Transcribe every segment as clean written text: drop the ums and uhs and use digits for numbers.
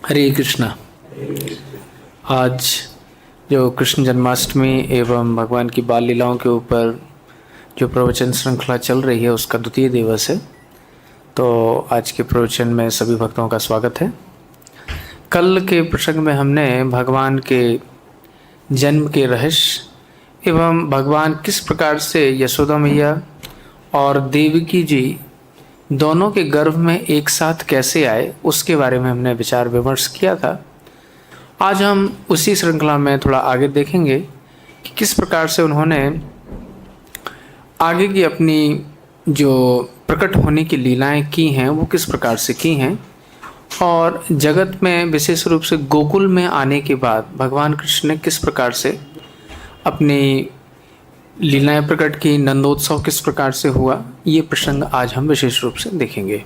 हरे कृष्णा। आज जो कृष्ण जन्माष्टमी एवं भगवान की बाल लीलाओं के ऊपर जो प्रवचन श्रृंखला चल रही है उसका द्वितीय दिवस है। तो आज के प्रवचन में सभी भक्तों का स्वागत है। कल के प्रसंग में हमने भगवान के जन्म के रहस्य एवं भगवान किस प्रकार से यशोदा मैया और देवकी जी दोनों के गर्भ में एक साथ कैसे आए उसके बारे में हमने विचार विमर्श किया था। आज हम उसी श्रृंखला में थोड़ा आगे देखेंगे कि किस प्रकार से उन्होंने आगे की अपनी जो प्रकट होने की लीलाएं की हैं वो किस प्रकार से की हैं, और जगत में विशेष रूप से गोकुल में आने के बाद भगवान कृष्ण ने किस प्रकार से अपनी लीलाएं प्रकट की, नंदोत्सव किस प्रकार से हुआ, ये प्रसंग आज हम विशेष रूप से देखेंगे।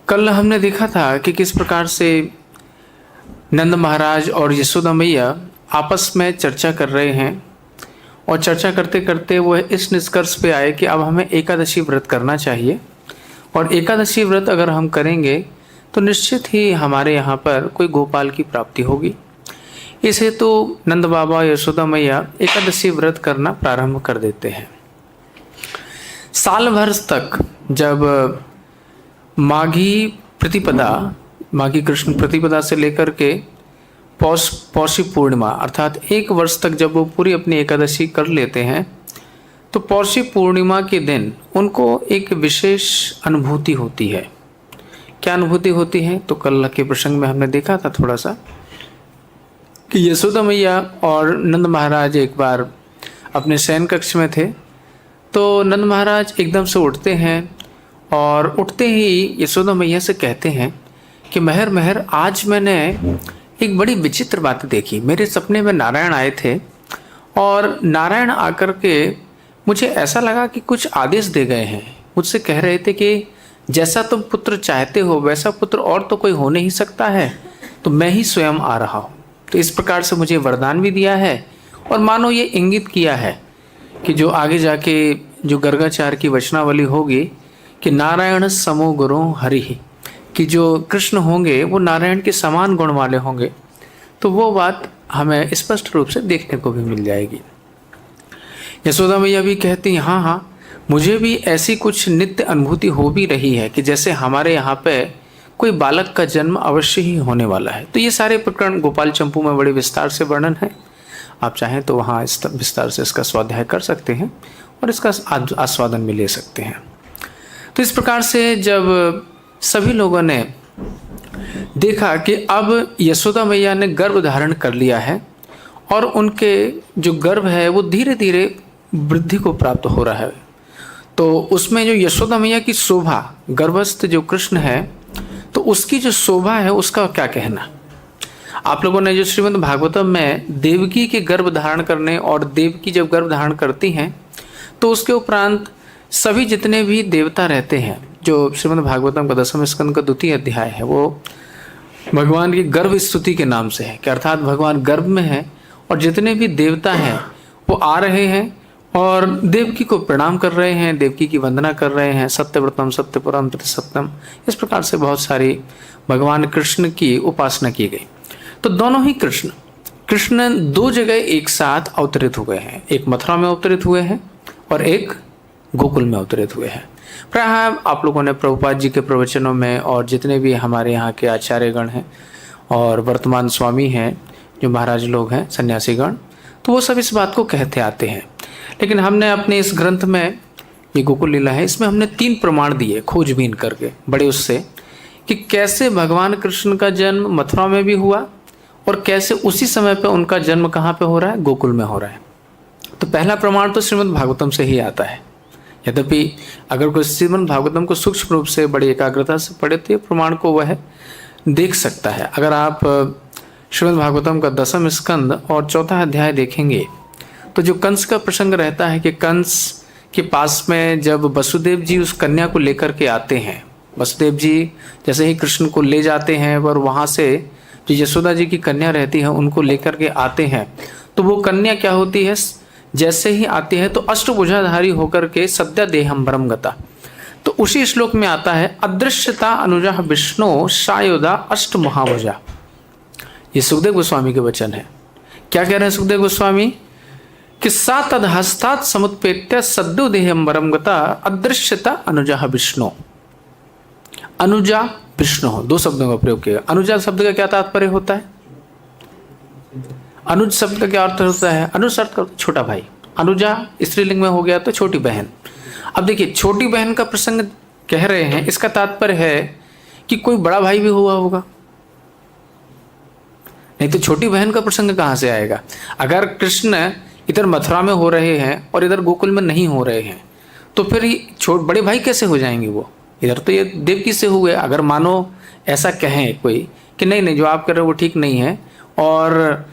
कल हमने देखा था कि किस प्रकार से नंद महाराज और यशोदा मैया आपस में चर्चा कर रहे हैं और चर्चा करते करते वो इस निष्कर्ष पे आए कि अब हमें एकादशी व्रत करना चाहिए, और एकादशी व्रत अगर हम करेंगे तो निश्चित ही हमारे यहाँ पर कोई गोपाल की प्राप्ति होगी। इसे तो नंद बाबा यशोदा मैया एकादशी व्रत करना प्रारंभ कर देते हैं। साल भर तक जब माघी कृष्ण प्रतिपदा से लेकर के पौषी पूर्णिमा अर्थात एक वर्ष तक जब वो पूरी अपनी एकादशी कर लेते हैं तो पौषी पूर्णिमा के दिन उनको एक विशेष अनुभूति होती है। क्या अनुभूति होती है? तो कल के प्रसंग में हमने देखा था थोड़ा सा कि यशोदा मैया और नंद महाराज एक बार अपने शयन कक्ष में थे तो नंद महाराज एकदम से उठते हैं और उठते ही यशोदा मैया से कहते हैं कि महर महर, आज मैंने एक बड़ी विचित्र बात देखी। मेरे सपने में नारायण आए थे और नारायण आकर के मुझे ऐसा लगा कि कुछ आदेश दे गए हैं। मुझसे कह रहे थे कि जैसा तुम पुत्र चाहते हो वैसा पुत्र और तो कोई हो नहीं सकता है, तो मैं ही स्वयं आ रहा हूँ। तो इस प्रकार से मुझे वरदान भी दिया है और मानो ये इंगित किया है कि जो आगे जाके जो गर्गाचार की वचनावली होगी कि नारायण समो गुरु हरि, कि जो कृष्ण होंगे वो नारायण के समान गुण वाले होंगे, तो वो बात हमें स्पष्ट रूप से देखने को भी मिल जाएगी। यशोदा मैया भी कहती हैं हाँ, मुझे भी ऐसी कुछ नित्य अनुभूति हो भी रही है कि जैसे हमारे यहाँ पे कोई बालक का जन्म अवश्य ही होने वाला है। तो ये सारे प्रकरण गोपाल चंपू में बड़े विस्तार से वर्णन है। आप चाहें तो वहाँ विस्तार से इसका स्वाध्याय कर सकते हैं और इसका आस्वादन भी ले सकते हैं। तो इस प्रकार से जब सभी लोगों ने देखा कि अब यशोदा मैया ने गर्भ धारण कर लिया है और उनके जो गर्भ है वो धीरे धीरे वृद्धि को प्राप्त हो रहा है, तो उसमें जो यशोदा मैया की शोभा, गर्भस्थ जो कृष्ण है तो उसकी जो शोभा है उसका क्या कहना। आप लोगों ने जो श्रीमद् भागवतम में देवकी के गर्भ धारण करने और देवकी जब गर्भ धारण करती हैं तो उसके उपरांत सभी जितने भी देवता रहते हैं, जो श्रीमद् भागवतम का 10वें स्कंद का द्वितीय अध्याय है वो भगवान की गर्भ स्तुति के नाम से है कि अर्थात भगवान गर्भ में है और जितने भी देवता हैं वो आ रहे हैं और देवकी को प्रणाम कर रहे हैं, देवकी की वंदना कर रहे हैं। सत्यव्रतम सत्यपुरम प्रतिसत्यम, इस प्रकार से बहुत सारी भगवान कृष्ण की उपासना की गई। तो दोनों ही कृष्ण दो जगह एक साथ अवतरित हुए हैं, एक मथुरा में अवतरित हुए हैं और एक गोकुल में अवतरित हुए हैं। प्रायः आप लोगों ने प्रभुपाद जी के प्रवचनों में और जितने भी हमारे यहाँ के आचार्यगण हैं और वर्तमान स्वामी हैं जो महाराज लोग हैं, सन्यासीगण, तो वो सब इस बात को कहते आते हैं। लेकिन हमने अपने इस ग्रंथ में, ये गोकुल लीला है, इसमें हमने 3 प्रमाण दिए खोजबीन करके बड़े उससे कि कैसे भगवान कृष्ण का जन्म मथुरा में भी हुआ और कैसे उसी समय पे उनका जन्म कहाँ पे हो रहा है, गोकुल में हो रहा है। तो पहला प्रमाण तो श्रीमद् भागवतम से ही आता है। यद्यपि अगर कोई श्रीमद् भागवतम को सूक्ष्म रूप से बड़ी एकाग्रता से पढ़े तो ये प्रमाण को वह देख सकता है। अगर आप श्रीमद् भागवतम का 10वां स्कंद और 4था अध्याय देखेंगे तो जो कंस का प्रसंग रहता है कि कंस के पास में जब वसुदेव जी उस कन्या को लेकर के आते हैं, वसुदेव जी जैसे ही कृष्ण को ले जाते हैं और वहाँ से जो यशोदा जी की कन्या रहती है उनको लेकर के आते हैं, तो वो कन्या क्या होती है, जैसे ही आती है तो अष्टभुजाधारी होकर के सद्या देहम ब्रह्म गता, तो उसी श्लोक में आता है अदृश्यता अनुजा विष्णु सायुधा अष्ट महाभुजा। ये सुखदेव गोस्वामी के वचन है। क्या कह रहे हैं सुखदेव गोस्वामी कि सा तदहस्तात् समुत्पेत्य सद्यो देहम्बरम गता अदृश्यता अनुजा विष्णु। अनुजा विष्णु, दो शब्दों का प्रयोग किया। अनुजा शब्द का क्या तात्पर्य होता है? अनुज शब्द का क्या अर्थ होता है? अनुज अर्थ का छोटा भाई, अनुजा स्त्रीलिंग में हो गया तो छोटी बहन। अब देखिए छोटी बहन का प्रसंग कह रहे हैं, इसका तात्पर्य है कि कोई बड़ा भाई भी हुआ होगा, नहीं तो छोटी बहन का प्रसंग कहाँ से आएगा? अगर कृष्ण इधर मथुरा में हो रहे हैं और इधर गोकुल में नहीं हो रहे हैं तो फिर बड़े भाई कैसे हो जाएंगे वो? इधर तो ये देवकी से हुए। अगर मानो ऐसा कहें कोई कि नहीं नहीं जो आप कर रहे हो वो ठीक नहीं है और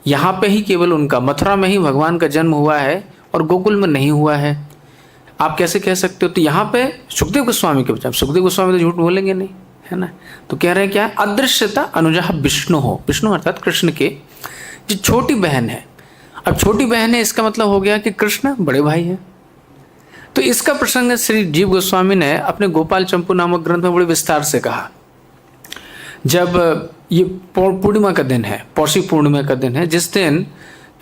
यहाँ पे ही केवल उनका मथुरा में ही भगवान का जन्म हुआ है और गोकुल में नहीं हुआ है, आप कैसे कह सकते हो? तो यहाँ पे सुखदेव गोस्वामी के बचाव, सुखदेव गोस्वामी तो झूठ बोलेंगे नहीं, है ना? तो कह रहे हैं क्या? अदृश्यता अनुजा विष्णु हो, विष्णु अर्थात कृष्ण के जो छोटी बहन है। अब छोटी बहन है इसका मतलब हो गया कि कृष्ण बड़े भाई है। तो इसका प्रसंग श्री जीव गोस्वामी ने अपने गोपाल चंपू नामक ग्रंथ में बड़े विस्तार से कहा। जब ये पूर्णिमा का दिन है, पौषी पूर्णिमा का दिन है, जिस दिन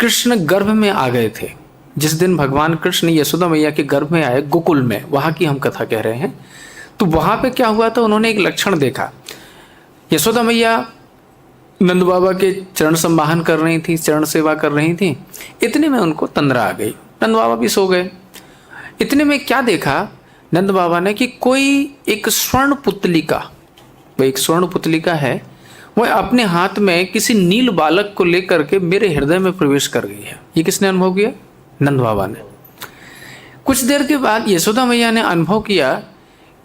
कृष्ण गर्भ में आ गए थे, जिस दिन भगवान कृष्ण यशोदा मैया के गर्भ में आए गोकुल में, वहाँ की हम कथा कह रहे हैं। तो वहाँ पे क्या हुआ था, उन्होंने एक लक्षण देखा। यशोदा मैया नंद बाबा के चरण संवाहन कर रही थी, चरण सेवा कर रही थी। इतने में उनको तंद्रा आ गई, नंद बाबा भी सो गए। इतने में क्या देखा नंद बाबा ने कि कोई एक स्वर्ण पुतलिका, वो एक स्वर्ण पुतलिका है, वह अपने हाथ में किसी नील बालक को लेकर के मेरे हृदय में प्रवेश कर गई है। ये किसने अनुभव किया? नंद बाबा ने। कुछ देर के बाद यशोदा मैया ने अनुभव किया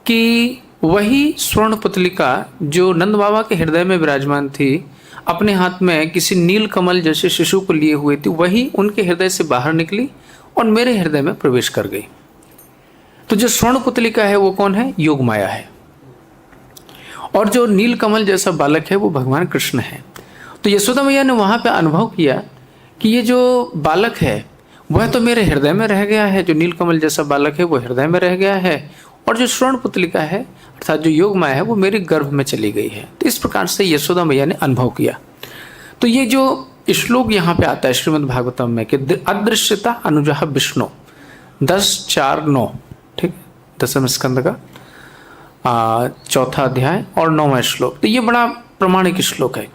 कि वही स्वर्ण पुतलिका जो नंद बाबा के हृदय में विराजमान थी, अपने हाथ में किसी नील कमल जैसे शिशु को लिए हुए थी, वही उनके हृदय से बाहर निकली और मेरे हृदय में प्रवेश कर गई। तो जो स्वर्ण पुतलिका है वो कौन है? योग माया है। और जो नील कमल जैसा बालक है वो भगवान कृष्ण है। तो यशोदा मैया ने वहाँ पे अनुभव किया कि ये जो बालक है वह तो मेरे हृदय में रह गया है, जो नील कमल जैसा बालक है वो हृदय में रह गया है, और जो स्वर्ण पुतलिका है अर्थात जो योग माया है वो मेरे गर्भ में चली गई है। तो इस प्रकार से यशोदा मैया ने अनुभव किया। तो ये जो श्लोक यहाँ पे आता है श्रीमद् भागवतम में कि अदृश्यता अनुजा विष्णु 10:4-9, ठीक, 10वें स्कंद का 4था अध्याय और 9वां श्लोक। तो ये बड़ा प्रमाणिक श्लोक है।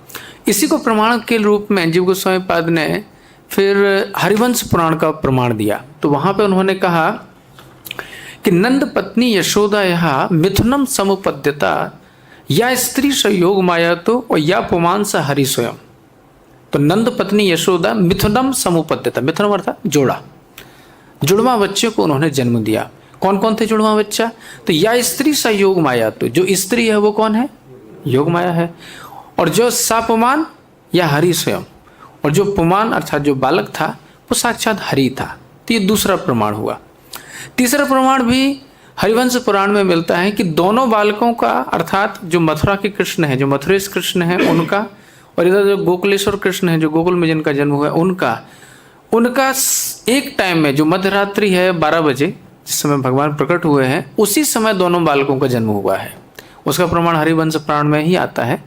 इसी को प्रमाण के रूप में जीव गोस्वामी पाद ने फिर हरिवंश पुराण का प्रमाण दिया। तो वहाँ पे उन्होंने कहा कि नंद पत्नी यशोदा यह मिथुनम समुपद्यता या स्त्री संयोग माया तो और या पुमान सा हरि स्वयं। तो नंद पत्नी यशोदा मिथुनम समुपद्यता, मिथुनम अर्थात जोड़ा, जुड़वा बच्चे को उन्होंने जन्म दिया। कौन कौन थे जुड़वा बच्चा? तो या स्त्री संयोग माया, तो जो स्त्री है वो कौन है? योग माया है। और जो सापुमान या हरि स्वयं, और जो पुमान अर्थात जो बालक था वो साक्षात हरि था। तो ये दूसरा प्रमाण हुआ। तीसरा प्रमाण भी हरिवंश पुराण में मिलता है कि दोनों बालकों का अर्थात जो मथुरा के कृष्ण है, जो मथुरेश कृष्ण है उनका, और इधर जो गोकुलेश्वर कृष्ण है जो गोकुल में जिनका जन्म हुआ है उनका एक टाइम में जो मध्यरात्रि है 12 बजे जिस समय भगवान प्रकट हुए हैं, उसी समय दोनों बालकों का जन्म हुआ है। उसका प्रमाण हरिवंश पुराण में ही आता है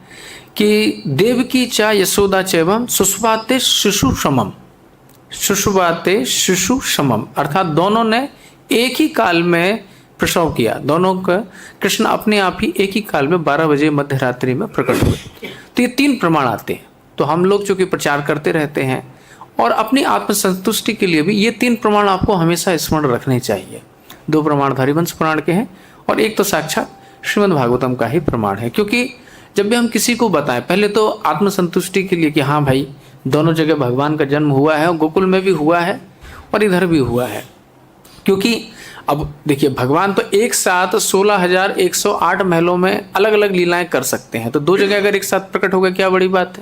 कि देवकी चा यशोदा चैवम सुषुवाते शिशु समम, सुषुवाते शिशु समम, अर्थात दोनों ने एक ही काल में प्रसव किया। दोनों का कृष्ण अपने आप ही एक ही काल में 12 बजे मध्यरात्रि में प्रकट हुए। तो ये 3 प्रमाण आते हैं। तो हम लोग चूँकि प्रचार करते रहते हैं और अपनी आत्मसंतुष्टि के लिए भी ये 3 प्रमाण आपको हमेशा स्मरण रखने चाहिए। 2 प्रमाण हरिवंश पुराण के हैं और एक तो साक्षात श्रीमद् भागवतम का ही प्रमाण है। क्योंकि जब भी हम किसी को बताएं, पहले तो आत्मसंतुष्टि के लिए कि हाँ भाई दोनों जगह भगवान का जन्म हुआ है, गोकुल में भी हुआ है और इधर भी हुआ है। क्योंकि अब देखिए भगवान तो एक साथ 16,108 महलों में अलग अलग लीलाएं कर सकते हैं। तो 2 जगह अगर एक साथ प्रकट हो गए क्या बड़ी बात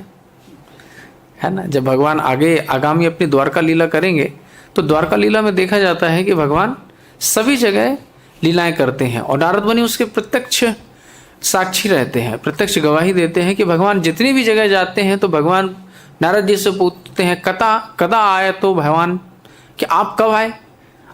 है ना। जब भगवान आगामी अपनी द्वारका लीला करेंगे तो द्वारका लीला में देखा जाता है कि भगवान सभी जगह लीलाएं करते हैं और नारद मुनि उसके प्रत्यक्ष साक्षी रहते हैं, प्रत्यक्ष गवाही देते हैं कि भगवान जितनी भी जगह जाते हैं तो भगवान नारद जी से पूछते हैं कदा आए, तो भगवान कि आप कब आए।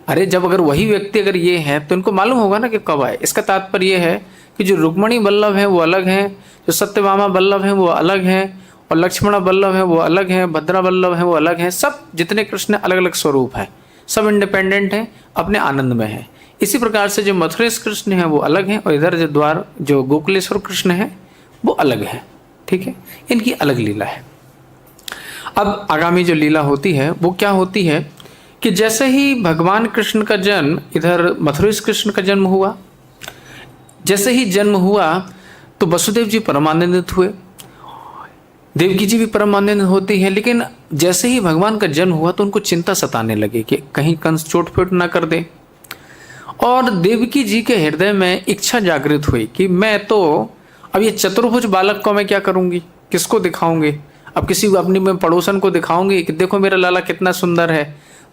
अरे जब अगर वही व्यक्ति अगर ये है तो इनको मालूम होगा ना कि कब आए। इसका तात्पर्य ये है कि जो रुक्मणी वल्लभ है वो अलग हैं, जो सत्यभामा वल्लभ हैं वो अलग हैं, और लक्ष्मण वल्लभ है वो अलग हैं, भद्रा वल्लभ है वो अलग हैं। सब जितने कृष्ण अलग अलग स्वरूप हैं, सब इंडिपेंडेंट हैं, अपने आनंद में हैं। इसी प्रकार से जो मथुरेश कृष्ण हैं वो अलग हैं, और इधर जो द्वार जो गोकुलेश्वर कृष्ण हैं वो अलग हैं। ठीक है, इनकी अलग लीला है। अब आगामी जो लीला होती है वो क्या होती है कि जैसे ही भगवान कृष्ण का जन्म, इधर मथुरेश कृष्ण का जन्म हुआ, जैसे ही जन्म हुआ तो वसुदेव जी परमानंदित हुए, देवकी जी भी परमानंदित होती है। लेकिन जैसे ही भगवान का जन्म हुआ तो उनको चिंता सताने लगी कि कहीं कंस चोट फेट ना कर दे। और देवकी जी के हृदय में इच्छा जागृत हुई कि मैं तो अब ये चतुर्भुज बालक को मैं क्या करूंगी, किसको दिखाऊंगी। अब किसी अपनी मैं पड़ोसन को दिखाऊंगी कि देखो मेरा लाला कितना सुंदर है,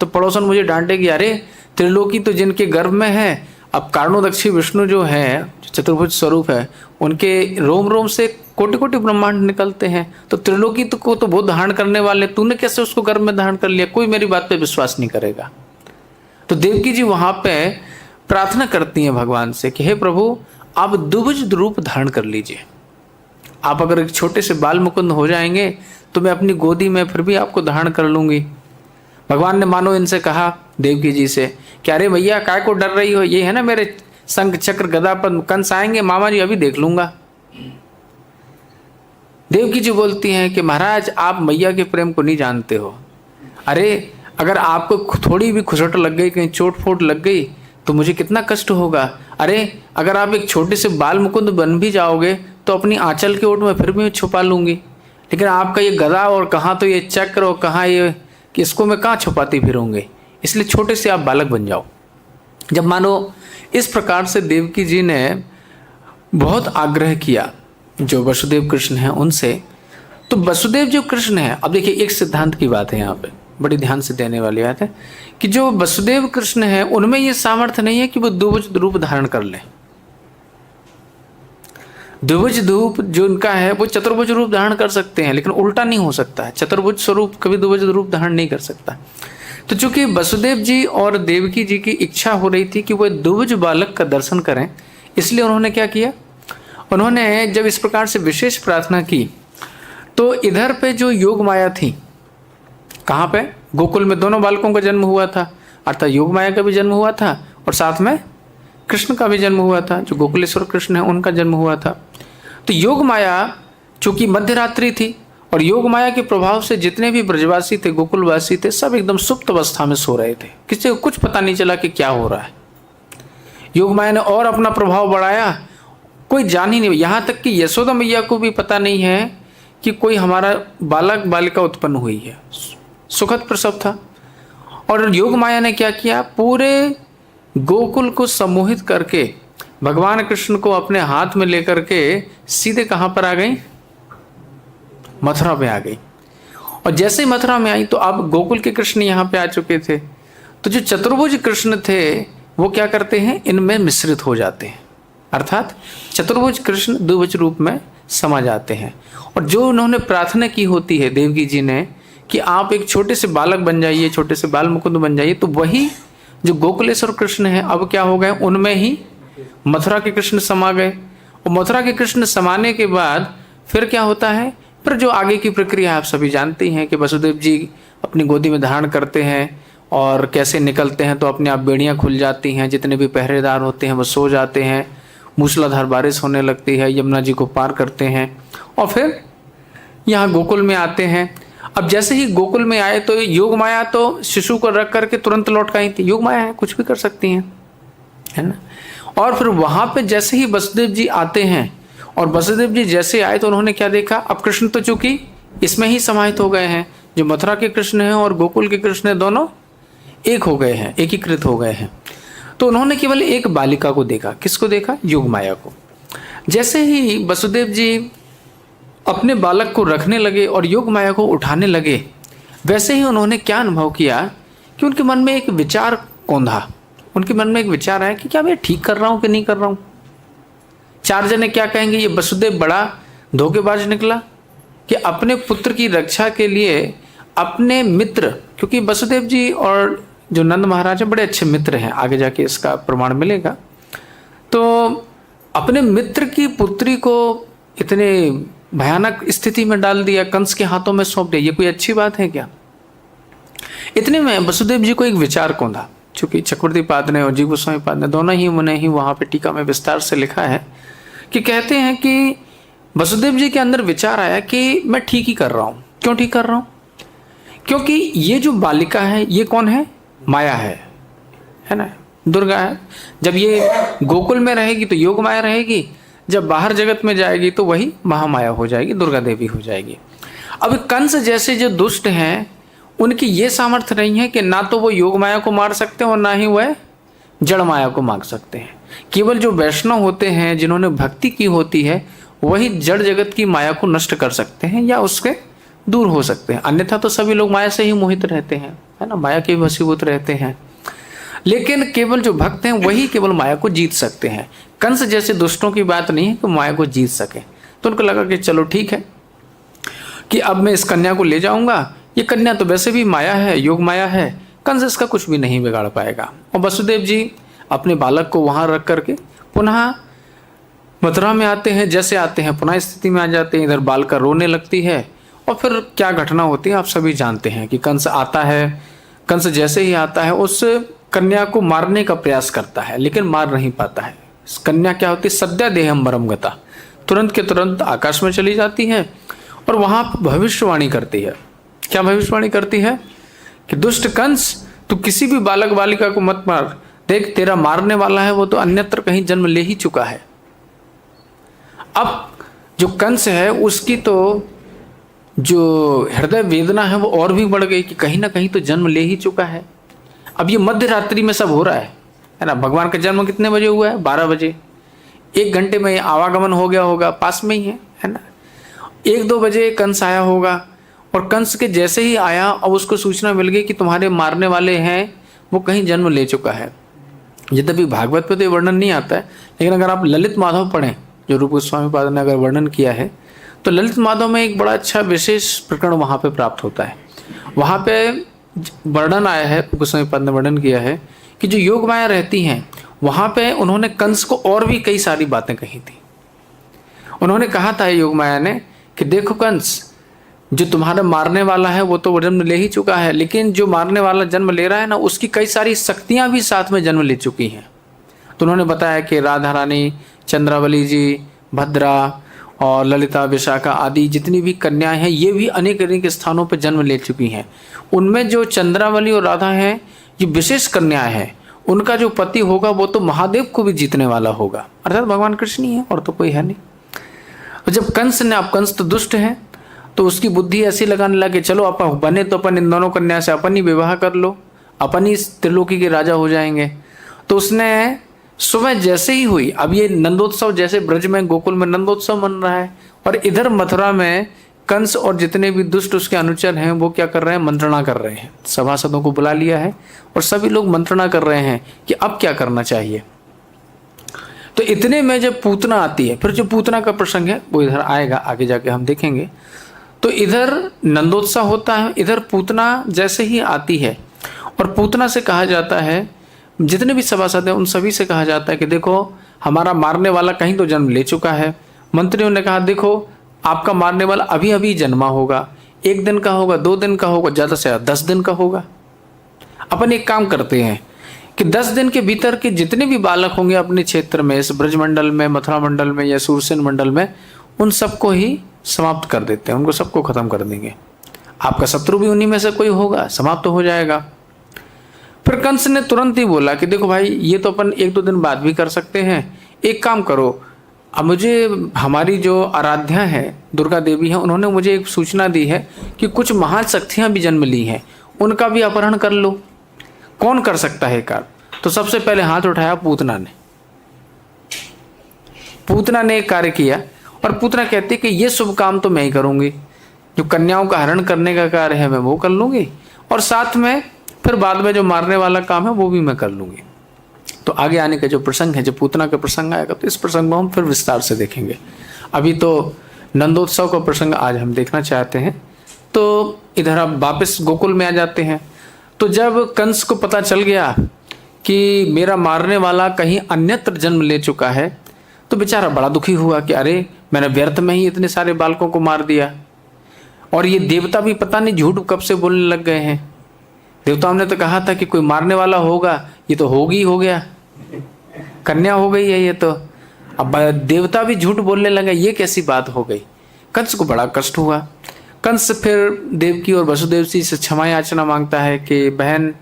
तो पड़ोसन मुझे डांटेगी, अरे त्रिलोकी तो जिनके गर्भ में है। अब कारणोदक्षी विष्णु जो है, चतुर्भुज स्वरूप है, उनके रोम रोम से कोटि कोटि ब्रह्मांड निकलते हैं, तो त्रिलोकी को तो वो धारण करने वाले, तूने कैसे उसको गर्भ में धारण कर लिया, कोई मेरी बात पे विश्वास नहीं करेगा। तो देवकी जी वहां पे प्रार्थना करती हैं भगवान से कि हे प्रभु, आप द्विभुज रूप धारण कर लीजिए। आप अगर एक छोटे से बाल मुकुंद हो जाएंगे तो मैं अपनी गोदी में फिर भी आपको धारण कर लूंगी। भगवान ने मानो इनसे कहा, देवकी जी से, कि अरे भैया काय को डर रही हो, ये है ना मेरे शंख चक्र गदा पर कंस आएंगे, मामा जी अभी देख लूंगा। देवकी जी बोलती हैं कि महाराज आप मैया के प्रेम को नहीं जानते हो। अरे अगर आपको थोड़ी भी खुसट लग गई, कहीं चोट फोट लग गई तो मुझे कितना कष्ट होगा। अरे अगर आप एक छोटे से बाल मुकुंद बन भी जाओगे तो अपनी आंचल के ओट में फिर भी छुपा लूंगी, लेकिन आपका ये गदा और कहाँ तो ये चक्र और कहाँ ये, कि इसको मैं कहाँ छुपाती फिरूंगी, इसलिए छोटे से आप बालक बन जाओ। जब मानो इस प्रकार से देवकी जी ने बहुत आग्रह किया जो वसुदेव कृष्ण हैं उनसे, तो वसुदेव जो कृष्ण हैं, अब देखिए एक सिद्धांत की बात है यहाँ पे, बड़ी ध्यान से देने वाली बात है कि जो वसुदेव कृष्ण हैं उनमें ये सामर्थ्य नहीं है कि वो द्विभुज रूप धारण कर लें। द्विभुज रूप जो उनका है वो चतुर्भुज रूप धारण कर सकते हैं, लेकिन उल्टा नहीं हो सकता है। चतुर्भुज स्वरूप कभी द्विभुज रूप धारण नहीं कर सकता। तो चूंकि वसुदेव जी और देवकी जी की इच्छा हो रही थी कि वो द्विभुज बालक का दर्शन करें, इसलिए उन्होंने क्या किया, उन्होंने जब इस प्रकार से विशेष प्रार्थना की तो इधर पे जो योग माया थी, कहाँ पे, गोकुल में दोनों बालकों का जन्म हुआ था, अर्थात योग माया का भी जन्म हुआ था और साथ में कृष्ण का भी जन्म हुआ था, जो गोकुलेश्वर कृष्ण है उनका जन्म हुआ था। तो योग माया चूंकि मध्य रात्रि थी और योग माया के प्रभाव से जितने भी ब्रजवासी थे, गोकुलवासी थे, सब एकदम सुप्त अवस्था में सो रहे थे, किसी को कुछ पता नहीं चला कि क्या हो रहा है। योग माया ने और अपना प्रभाव बढ़ाया, कोई जान ही नहीं, यहाँ तक कि यशोदा मैया को भी पता नहीं है कि कोई हमारा बालक बालिका उत्पन्न हुई है। सुखद प्रसव था। और योग माया ने क्या किया, पूरे गोकुल को सम्मोहित करके भगवान कृष्ण को अपने हाथ में लेकर के सीधे कहाँ पर आ गई, मथुरा में आ गई। और जैसे ही मथुरा में आई तो अब गोकुल के कृष्ण यहाँ पे आ चुके थे। तो जो चतुर्भुज कृष्ण थे वो क्या करते हैं, इनमें मिश्रित हो जाते हैं, अर्थात चतुर्भुज कृष्ण द्विभुज रूप में समा जाते हैं। और जो उन्होंने प्रार्थना की होती है देवकी जी ने कि आप एक छोटे से बालक बन जाइए, छोटे से बाल मुकुंद बन जाइए, तो वही जो गोकुलेश्वर कृष्ण है अब क्या हो गए, उनमें ही मथुरा के कृष्ण समा गए। और मथुरा के कृष्ण समाने के बाद फिर क्या होता है, फिर जो आगे की प्रक्रिया आप सभी जानते हैं कि वसुदेव जी अपनी गोदी में धारण करते हैं और कैसे निकलते हैं तो अपने आप बेड़ियाँ खुल जाती हैं, जितने भी पहरेदार होते हैं वो सो जाते हैं, मूसलाधार बारिश होने लगती है, यमुना जी को पार करते हैं और फिर यहाँ गोकुल में आते हैं। अब जैसे ही गोकुल में आए तो योग माया तो शिशु को रख करके तुरंत लौट कर आई थी, योग माया है, कुछ भी कर सकती हैं, है ना। और फिर वहाँ पे जैसे ही वसुदेव जी आते हैं और वसुदेव जी जैसे आए तो उन्होंने क्या देखा, अब कृष्ण तो चूंकि इसमें ही समाहित हो गए हैं, जो मथुरा के कृष्ण हैं और गोकुल के कृष्ण हैं दोनों एक हो गए हैं, एकीकृत हो गए हैं। तो उन्होंने केवल एक बालिका को देखा, किसको देखा, योग माया को। जैसे ही वसुदेव जी अपने बालक को रखने लगे और योग माया को उठाने लगे, वैसे ही उन्होंने क्या अनुभव किया कि उनके मन में एक विचार कौंधा, उनके मन में एक विचार आया कि क्या मैं ठीक कर रहा हूँ कि नहीं कर रहा हूँ। चार जने क्या कहेंगे, ये वसुदेव बड़ा धोखेबाज निकला कि अपने पुत्र की रक्षा के लिए अपने मित्र, क्योंकि वसुदेव जी और जो नंद महाराज हैं बड़े अच्छे मित्र हैं, आगे जाके इसका प्रमाण मिलेगा। तो अपने मित्र की पुत्री को इतने भयानक स्थिति में डाल दिया, कंस के हाथों में सौंप दिया, ये कोई अच्छी बात है क्या? इतने में वसुदेव जी को एक विचार कौंधा, चूंकि चक्रवर्ती पाद ने और जीव गोस्वामी पाद ने दोनों ही उन्हें ही वहाँ पे टीका में विस्तार से लिखा है कि कहते हैं कि वसुदेव जी के अंदर विचार आया कि मैं ठीक ही कर रहा हूँ। क्यों ठीक कर रहा हूँ? क्योंकि ये जो बालिका है ये कौन है? माया है ना, दुर्गा है। जब ये गोकुल में रहेगी तो योग माया रहेगी, जब बाहर जगत में जाएगी तो वही महामाया हो जाएगी, दुर्गा देवी हो जाएगी। अब कंस जैसे जो दुष्ट हैं उनकी ये सामर्थ्य नहीं है कि ना तो वो योग माया को मार सकते हैं और ना ही वह जड़ माया को मार सकते हैं। केवल जो वैष्णव होते हैं जिन्होंने भक्ति की होती है वही जड़ जगत की माया को नष्ट कर सकते हैं या उसके दूर हो सकते हैं, अन्यथा तो सभी लोग माया से ही मोहित रहते हैं, है ना, माया के वशीभूत रहते हैं। लेकिन केवल जो भक्त हैं वही केवल माया को जीत सकते हैं। कंस जैसे दुष्टों की बात नहीं है कि माया को जीत सके। तो उनको लगा कि चलो ठीक है कि अब मैं इस कन्या को ले जाऊंगा, ये कन्या तो वैसे भी माया है, योग माया है, कंस इसका कुछ भी नहीं बिगाड़ पाएगा। और वसुदेव जी अपने बालक को वहां रख करके पुनः मथुरा में आते हैं। जैसे आते हैं पुनः स्थिति में आ जाते हैं, इधर बालिका रोने लगती है और फिर क्या घटना होती है आप सभी जानते हैं कि कंस आता है। कंस जैसे ही आता है उस कन्या को मारने का प्रयास करता है लेकिन मार नहीं पाता है। कन्या क्या होती है? सद्या देहम वरम गता, तुरंत के तुरंत आकाश में चली जाती है और वहां भविष्यवाणी करती है। क्या भविष्यवाणी करती है? कि दुष्ट कंस, तू किसी भी बालक बालिका को मत मार, देख तेरा मारने वाला है वो तो अन्यत्र कहीं जन्म ले ही चुका है। अब जो कंस है उसकी तो जो हृदय वेदना है वो और भी बढ़ गई कि कहीं ना कहीं तो जन्म ले ही चुका है। अब ये मध्य रात्रि में सब हो रहा है ना। भगवान का जन्म कितने बजे हुआ है? 12 बजे। 1 घंटे में आवागमन हो गया होगा, पास में ही है ना। 1-2 बजे कंस आया होगा और कंस के जैसे ही आया अब उसको सूचना मिल गई कि तुम्हारे मारने वाले हैं वो कहीं जन्म ले चुका है। यद्यपि भागवत पे तो वर्णन नहीं आता है, लेकिन अगर आप ललित माधव पढ़ें, जो रूप गोस्वामी पाद ने अगर वर्णन किया है, तो ललित माधव में एक बड़ा अच्छा विशेष प्रकरण वहाँ पे प्राप्त होता है। वहाँ पे वर्णन आया है, रूप गोस्वामी पाद ने वर्णन किया है कि जो योग माया रहती हैं वहाँ पे उन्होंने कंस को और भी कई सारी बातें कही थी। उन्होंने कहा था योग माया ने कि देखो कंस, जो तुम्हारा मारने वाला है वो तो जन्म ले ही चुका है, लेकिन जो मारने वाला जन्म ले रहा है ना उसकी कई सारी शक्तियाँ भी साथ में जन्म ले चुकी हैं। तो उन्होंने बताया कि राधा रानी, चंद्रावली जी, भद्रा और ललिता, विशाखा आदि जितनी भी कन्याएं हैं ये भी अनेक अनेक स्थानों पर जन्म ले चुकी हैं। उनमें जो चंद्रावली और राधा हैं ये विशेष कन्याएं हैं, उनका जो पति होगा वो तो महादेव को भी जीतने वाला होगा, अर्थात भगवान कृष्ण ही है और तो कोई है नहीं। और जब कंस ने, अब कंस तो दुष्ट है, तो उसकी बुद्धि ऐसी लगाने लगे चलो अपन बने तो अपन इन दोनों कन्या से अपन ही विवाह कर लो, अपन ही त्रिलोकी के राजा हो जाएंगे। तो उसने सुबह जैसे ही हुई, अब ये नंदोत्सव जैसे ब्रज में गोकुल में नंदोत्सव मन रहा है और इधर मथुरा में कंस और जितने भी दुष्ट उसके अनुचर हैं वो क्या कर रहे हैं? मंत्रणा कर रहे हैं। सभासदों को बुला लिया है और सभी लोग मंत्रणा कर रहे हैं कि अब क्या करना चाहिए। तो इतने में जब पूतना आती है, फिर जो पूतना का प्रसंग है वो इधर आएगा, आगे जाके हम देखेंगे। तो इधर नंदोत्सव होता है, इधर पूतना जैसे ही आती है और पूतना से कहा जाता है, जितने भी सभासद हैं उन सभी से कहा जाता है कि देखो हमारा मारने वाला कहीं तो जन्म ले चुका है। मंत्रियों ने कहा देखो आपका मारने वाला अभी अभी जन्मा होगा, 1 दिन का होगा, 2 दिन का होगा, ज़्यादा से ज़्यादा 10 दिन का होगा। अपन एक काम करते हैं कि 10 दिन के भीतर के जितने भी बालक होंगे अपने क्षेत्र में, इस ब्रजमंडल में, मथुरा मंडल में या सूरसेन मंडल में, उन सबको ही समाप्त कर देते हैं, उनको सबको खत्म कर देंगे। आपका शत्रु भी उन्हीं में से कोई होगा, समाप्त हो जाएगा। फिर कंस ने तुरंत ही बोला कि देखो भाई ये तो अपन 1-2 दिन बाद भी कर सकते हैं, एक काम करो, अब मुझे हमारी जो आराध्या है दुर्गा देवी है, उन्होंने मुझे एक सूचना दी है कि कुछ महाशक्तियाँ भी जन्म ली हैं, उनका भी अपहरण कर लो। कौन कर सकता है कार्य? तो सबसे पहले हाथ उठाया पूतना ने। पूतना ने एक कार्य किया और पूतना कहती है कि ये शुभ काम तो मैं ही करूँगी, जो कन्याओं का हरण करने का कार्य है मैं वो कर लूँगी और साथ में फिर बाद में जो मारने वाला काम है वो भी मैं कर लूँगी। तो आगे आने का जो प्रसंग है, जब पूतना का प्रसंग आएगा तो इस प्रसंग को हम फिर विस्तार से देखेंगे। अभी तो नंदोत्सव का प्रसंग आज हम देखना चाहते हैं। तो इधर आप वापस गोकुल में आ जाते हैं। तो जब कंस को पता चल गया कि मेरा मारने वाला कहीं अन्यत्र जन्म ले चुका है, तो बेचारा बड़ा दुखी हुआ कि अरे मैंने व्यर्थ में ही इतने सारे बालकों को मार दिया। और ये देवता भी पता नहीं झूठ कब से बोलने लग गए हैं। देवताओं ने तो कहा था कि कोई मारने वाला होगा, ये तो होगी हो गया, कन्या हो गई है ये तो। अब देवता भी झूठ बोलने लगे, ये कैसी बात हो गई। कंस को बड़ा कष्ट हुआ। कंस फिर देवकी और वसुदेव जी से क्षमा याचना मांगता है कि बहन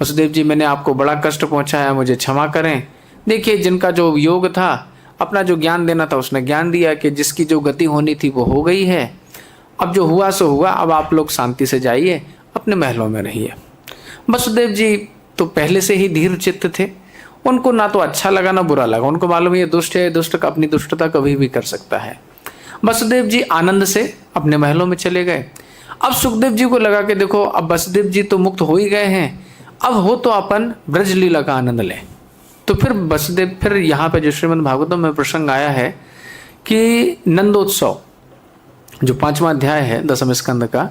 वसुदेव जी, मैंने आपको बड़ा कष्ट पहुंचाया, मुझे क्षमा करें। देखिए, जिनका जो योग था, अपना जो ज्ञान देना था उसने ज्ञान दिया, कि जिसकी जो गति होनी थी वो हो गई है। अब जो हुआ सो हुआ, अब आप लोग शांति से जाइए, अपने महलों में रहिए। वसुदेव जी तो पहले से ही धीर चित्त थे, उनको ना तो अच्छा लगा ना बुरा लगा। उनको मालूम है ये दुष्ट है, दुष्ट का अपनी दुष्टता कभी भी कर सकता है। वसुदेव जी आनंद से अपने महलों में चले गए। अब सुखदेव जी को लगा कि देखो, अब वसुदेव जी तो मुक्त हो ही गए हैं, अब हो तो अपन ब्रज लीला का आनंद लें। तो फिर यहाँ पे जो श्रीमद् भागवतम में प्रसंग आया है कि नंदोत्सव, जो 5वां अध्याय है 10वें स्कंद का,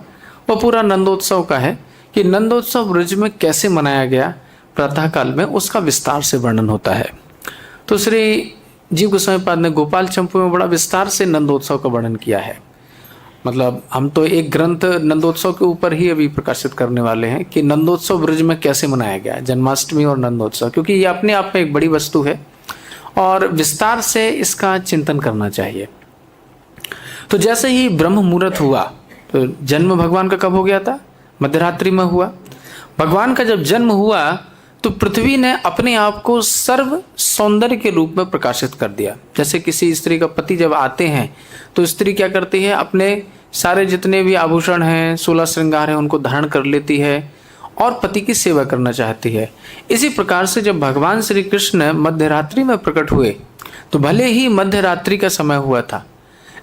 वो पूरा नंदोत्सव का है कि नंदोत्सव ब्रज में कैसे मनाया गया प्रातः काल में, उसका विस्तार से वर्णन होता है। तो श्री जीव गोस्वामी पाद ने गोपाल चंपू में बड़ा विस्तार से नंदोत्सव का वर्णन किया है। मतलब हम तो एक ग्रंथ नंदोत्सव के ऊपर ही अभी प्रकाशित करने वाले हैं कि नंदोत्सव ब्रज में कैसे मनाया गया, जन्माष्टमी और नंदोत्सव, क्योंकि ये अपने आप में एक बड़ी वस्तु है और विस्तार से इसका चिंतन करना चाहिए। तो जैसे ही ब्रह्म मुहूर्त हुआ, तो जन्म भगवान का कब हो गया था? मध्यरात्रि में हुआ। भगवान का जब जन्म हुआ तो पृथ्वी ने अपने आप को सर्व सौंदर्य के रूप में प्रकाशित कर दिया। जैसे किसी स्त्री का पति जब आते हैं तो स्त्री क्या करती है, अपने सारे जितने भी आभूषण हैं, 16 श्रृंगार हैं, उनको धारण कर लेती है और पति की सेवा करना चाहती है। इसी प्रकार से जब भगवान श्री कृष्ण मध्यरात्रि में प्रकट हुए, तो भले ही मध्यरात्रि का समय हुआ था,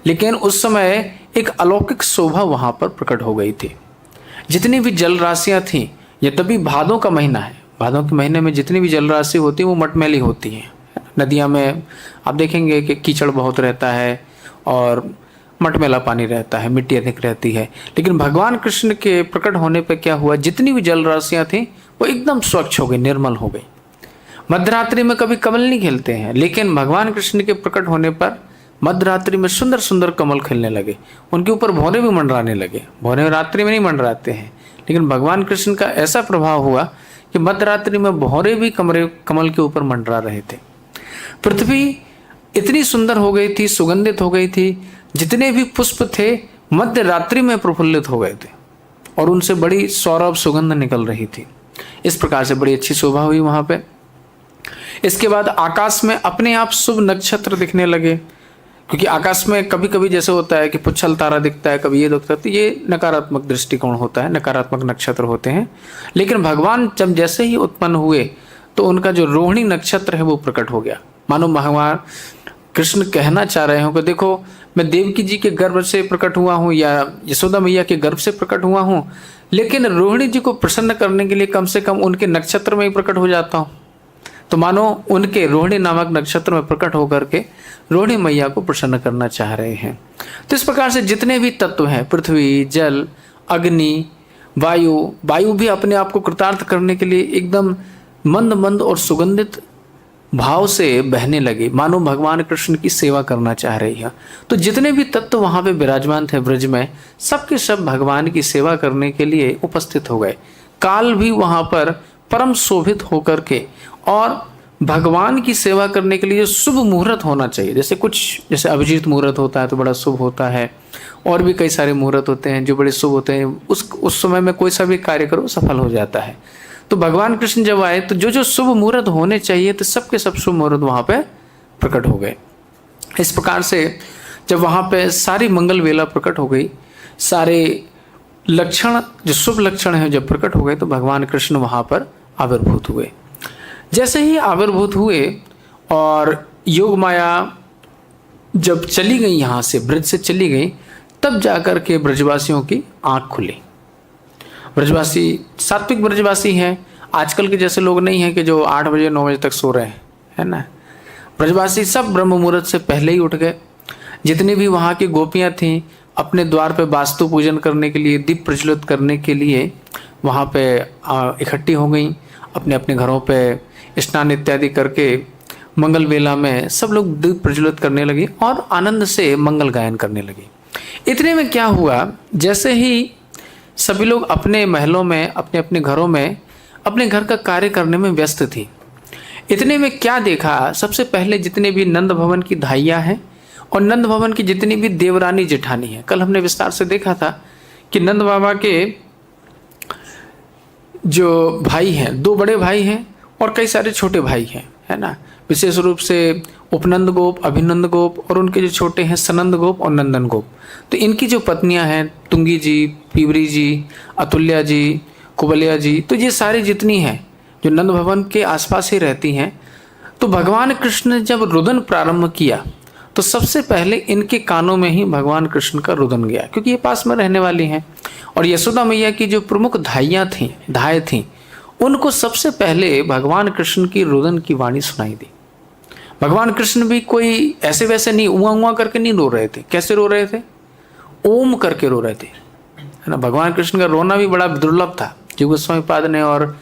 लेकिन उस समय एक अलौकिक शोभा वहां पर प्रकट हो गई थी। जितनी भी जल राशियां थीं, यद्यपि भादों का महीना है, भादों के महीने में जितनी भी जल राशि होती है वो मटमैली होती हैं। नदियां में आप देखेंगे कि कीचड़ बहुत रहता है और मटमैला पानी रहता है, मिट्टी अधिक रहती है। लेकिन भगवान कृष्ण के प्रकट होने पर क्या हुआ, जितनी भी जल राशियां थीं वो एकदम स्वच्छ हो गई, निर्मल हो गई। मध्यरात्रि में कभी कमल नहीं खिलते हैं, लेकिन भगवान कृष्ण के प्रकट होने पर मध्यरात्रि में सुंदर सुंदर कमल खिलने लगे, उनके ऊपर भौरे भी मंडराने लगे। भौरे रात्रि में नहीं मंडराते हैं, लेकिन भगवान कृष्ण का ऐसा प्रभाव हुआ कि मध्यरात्रि में भौरे भी कमल के ऊपर मंडरा रहे थे। पृथ्वी इतनी सुंदर हो गई थी, सुगंधित हो गई थी, जितने भी पुष्प थे मध्य रात्रि में प्रफुल्लित हो गए थे और उनसे बड़ी सौरभ सुगंध निकल रही थी। इस प्रकार से बड़ी अच्छी शोभा हुई वहां पे। इसके बाद आकाश में अपने आप शुभ नक्षत्र दिखने लगे, क्योंकि आकाश में कभी कभी जैसे होता है कि पुच्छल तारा दिखता है, कभी ये दिखता है, तो ये नकारात्मक दृष्टिकोण होता है, नकारात्मक नक्षत्र होते हैं। लेकिन भगवान जब जैसे ही उत्पन्न हुए तो उनका जो रोहिणी नक्षत्र है वो प्रकट हो गया। मानो भगवान कृष्ण कहना चाह रहे हो कि देखो, मैं देवकी जी के गर्भ से प्रकट हुआ हूँ या यशोदा मैया के गर्भ से प्रकट हुआ हूँ, लेकिन रोहिणी जी को प्रसन्न करने के लिए कम से कम उनके नक्षत्र में ही प्रकट हो जाता हूँ। तो मानो उनके रोहिणी नामक नक्षत्र में प्रकट होकर के रोहिणी मैया को प्रसन्न करना चाह रहे हैं। तो इस प्रकार से जितने भी तत्व हैं, पृथ्वी, जल, अग्नि, वायु, वायु भी अपने आप को कृतार्थ करने के लिए एकदम मंद मंद और सुगंधित भाव से बहने लगे, मानो भगवान कृष्ण की सेवा करना चाह रही है। तो जितने भी तत्व वहां पे विराजमान थे ब्रज में, सबके सब भगवान की सेवा करने के लिए उपस्थित हो गए। काल भी वहां पर परम शोभित होकर के, और भगवान की सेवा करने के लिए शुभ मुहूर्त होना चाहिए। जैसे अभिजीत मुहूर्त होता है तो बड़ा शुभ होता है, और भी कई सारे मुहूर्त होते हैं जो बड़े शुभ होते हैं। उस समय में कोई सा भी कार्य करो सफल हो जाता है। तो भगवान कृष्ण जब आए तो जो जो शुभ मुहूर्त होने चाहिए तो सबके सब शुभ मुहूर्त वहाँ पे प्रकट हो गए। इस प्रकार से जब वहाँ पे सारी मंगल वेला प्रकट हो गई, सारे लक्षण जो शुभ लक्षण हैं जब प्रकट हो गए, तो भगवान कृष्ण वहाँ पर आविर्भूत हुए। जैसे ही आविर्भूत हुए और योग माया जब चली गई, यहाँ से ब्रज से चली गई, तब जाकर के ब्रजवासियों की आंख खुली। ब्रजवासी सात्विक ब्रजवासी हैं, आजकल के जैसे लोग नहीं हैं कि जो 8 बजे 9 बजे तक सो रहे हैं, है ना। ब्रजवासी सब ब्रह्म मुहूर्त से पहले ही उठ गए। जितनी भी वहाँ की गोपियाँ थीं, अपने द्वार पे वास्तु पूजन करने के लिए, दीप प्रज्वलित करने के लिए वहाँ पे इकट्ठी हो गई, अपने अपने घरों पे स्नान इत्यादि करके मंगल वेला में सब लोग दीप प्रज्वलित करने लगे और आनंद से मंगल गायन करने लगे। इतने में क्या हुआ, जैसे ही सभी लोग अपने महलों में, अपने अपने घरों में अपने घर का कार्य करने में व्यस्त थी, इतने में क्या देखा, सबसे पहले जितने भी नंद भवन की धाइयाँ हैं और नंद भवन की जितनी भी देवरानी जेठानी हैं, कल हमने विस्तार से देखा था कि नंद बाबा के जो भाई हैं, 2 बड़े भाई हैं और कई सारे छोटे भाई हैं, है ना। विशेष रूप से उपनंद गोप, अभिनंद गोप और उनके जो छोटे हैं सनंद गोप और नंदन गोप। तो इनकी जो पत्नियां हैं, तुंगी जी, पीवरी जी, अतुल्या जी, कुबलिया जी, तो ये सारी जितनी हैं जो नंद भवन के आसपास ही रहती हैं। तो भगवान कृष्ण ने जब रुदन प्रारंभ किया तो सबसे पहले इनके कानों में ही भगवान कृष्ण का रुदन गया, क्योंकि ये पास में रहने वाली हैं। और यशोदा मैया की जो प्रमुख धाइयाँ थीं, उनको सबसे पहले भगवान कृष्ण की रुदन की वाणी सुनाई दी। भगवान कृष्ण भी कोई ऐसे वैसे नहीं उआ उआ करके नहीं रो रहे थे। कैसे रो रहे थे? ओम करके रो रहे थे, है ना। भगवान कृष्ण का रोना भी बड़ा दुर्लभ था। जीव गोस्वामी पाद ने और